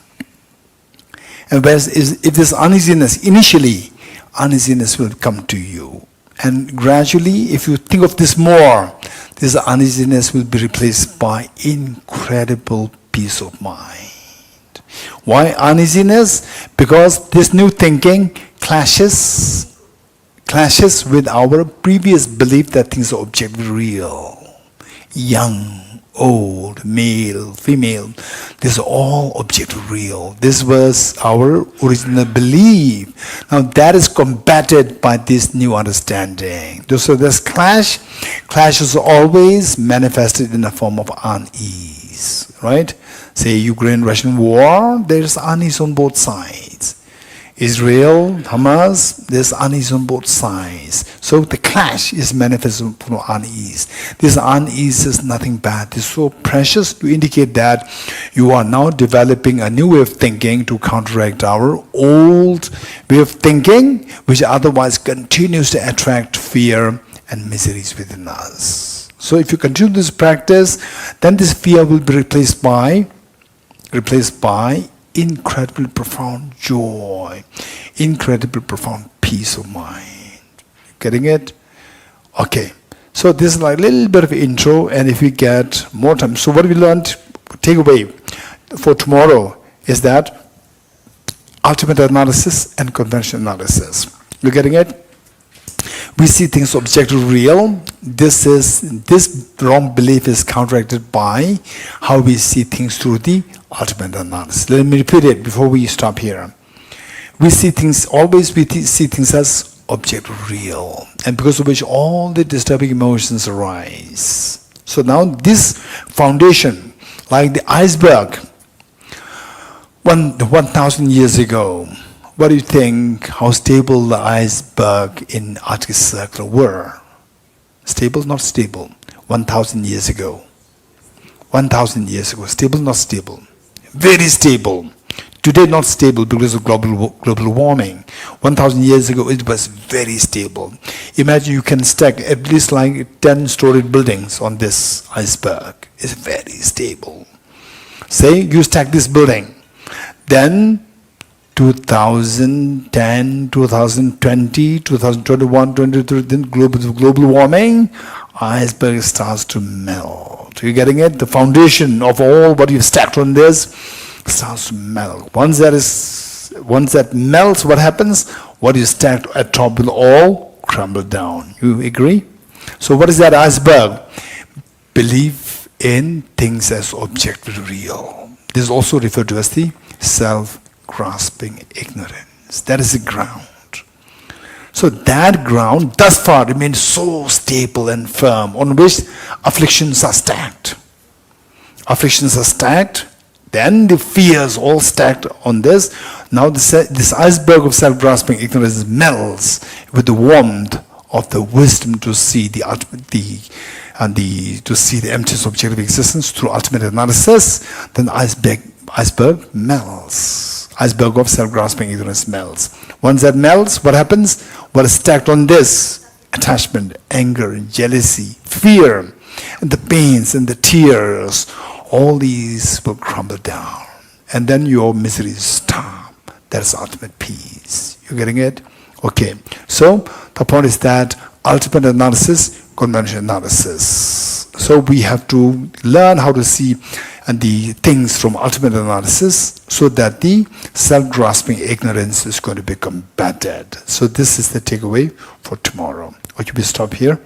And whereas if this uneasiness, initially, uneasiness will come to you. And gradually, if you think of this more, this uneasiness will be replaced by incredible peace of mind. Why uneasiness? Because this new thinking clashes with our previous belief that things are objectively real. Young, old, male, female, these are all objectively real. This was our original belief. Now that is combated by this new understanding. So this clash is always manifested in a form of unease, right? Say Ukraine-Russian war, there's unease on both sides. Israel, Hamas, there's unease on both sides. So the clash is manifested from unease. This unease is nothing bad. It's so precious to indicate that you are now developing a new way of thinking to counteract our old way of thinking, which otherwise continues to attract fear and miseries within us. So if you continue this practice, then this fear will be replaced by incredibly profound joy, incredibly profound peace of mind. Getting it? Okay. So this is like a little bit of intro, and if we get more time. So what we learned, take away for tomorrow is that ultimate analysis and conventional analysis. You getting it? We see things objectively real. This wrong belief is counteracted by how we see things through the ultimate analysis. Let me repeat it before we stop here. We see things as objectively real, and because of which all the disturbing emotions arise. So now this foundation, like the iceberg, 1,000 years ago, what do you think, how stable the iceberg in Arctic Circle were? Stable, not stable. 1,000 years ago. 1,000 years ago. Stable, not stable. Very stable. Today not stable because of global warming. 1,000 years ago it was very stable. Imagine you can stack at least like 10-story buildings on this iceberg. It's very stable. Say you stack this building. Then 2010, 2020, 2021, 2023, then global warming, iceberg starts to melt. You're getting it? The foundation of all what you've stacked on this starts to melt. Once that melts, what happens? What you stacked at top will all crumble down. You agree? So what is that iceberg? Belief in things as objectively real. This is also referred to as the self-grasping ignorance. That is the ground. So that ground thus far remains so stable and firm, on which afflictions are stacked. Afflictions are stacked, then the fears all stacked on this. Now this iceberg of self-grasping ignorance melts with the warmth of the wisdom to see the emptiness of objective existence through ultimate analysis. Then the iceberg melts. Iceberg of self-grasping ignorance melts. Once that melts, what happens? What is stacked on this? Attachment, anger, jealousy, fear, and the pains and the tears, all these will crumble down. And then your miseries stop. That is ultimate peace. You getting it? Okay. So the point is that ultimate analysis, conventional analysis. So we have to learn how to see the things from ultimate analysis so that the self-grasping ignorance is going to be combated. So this is the takeaway for tomorrow. Okay, we stop here.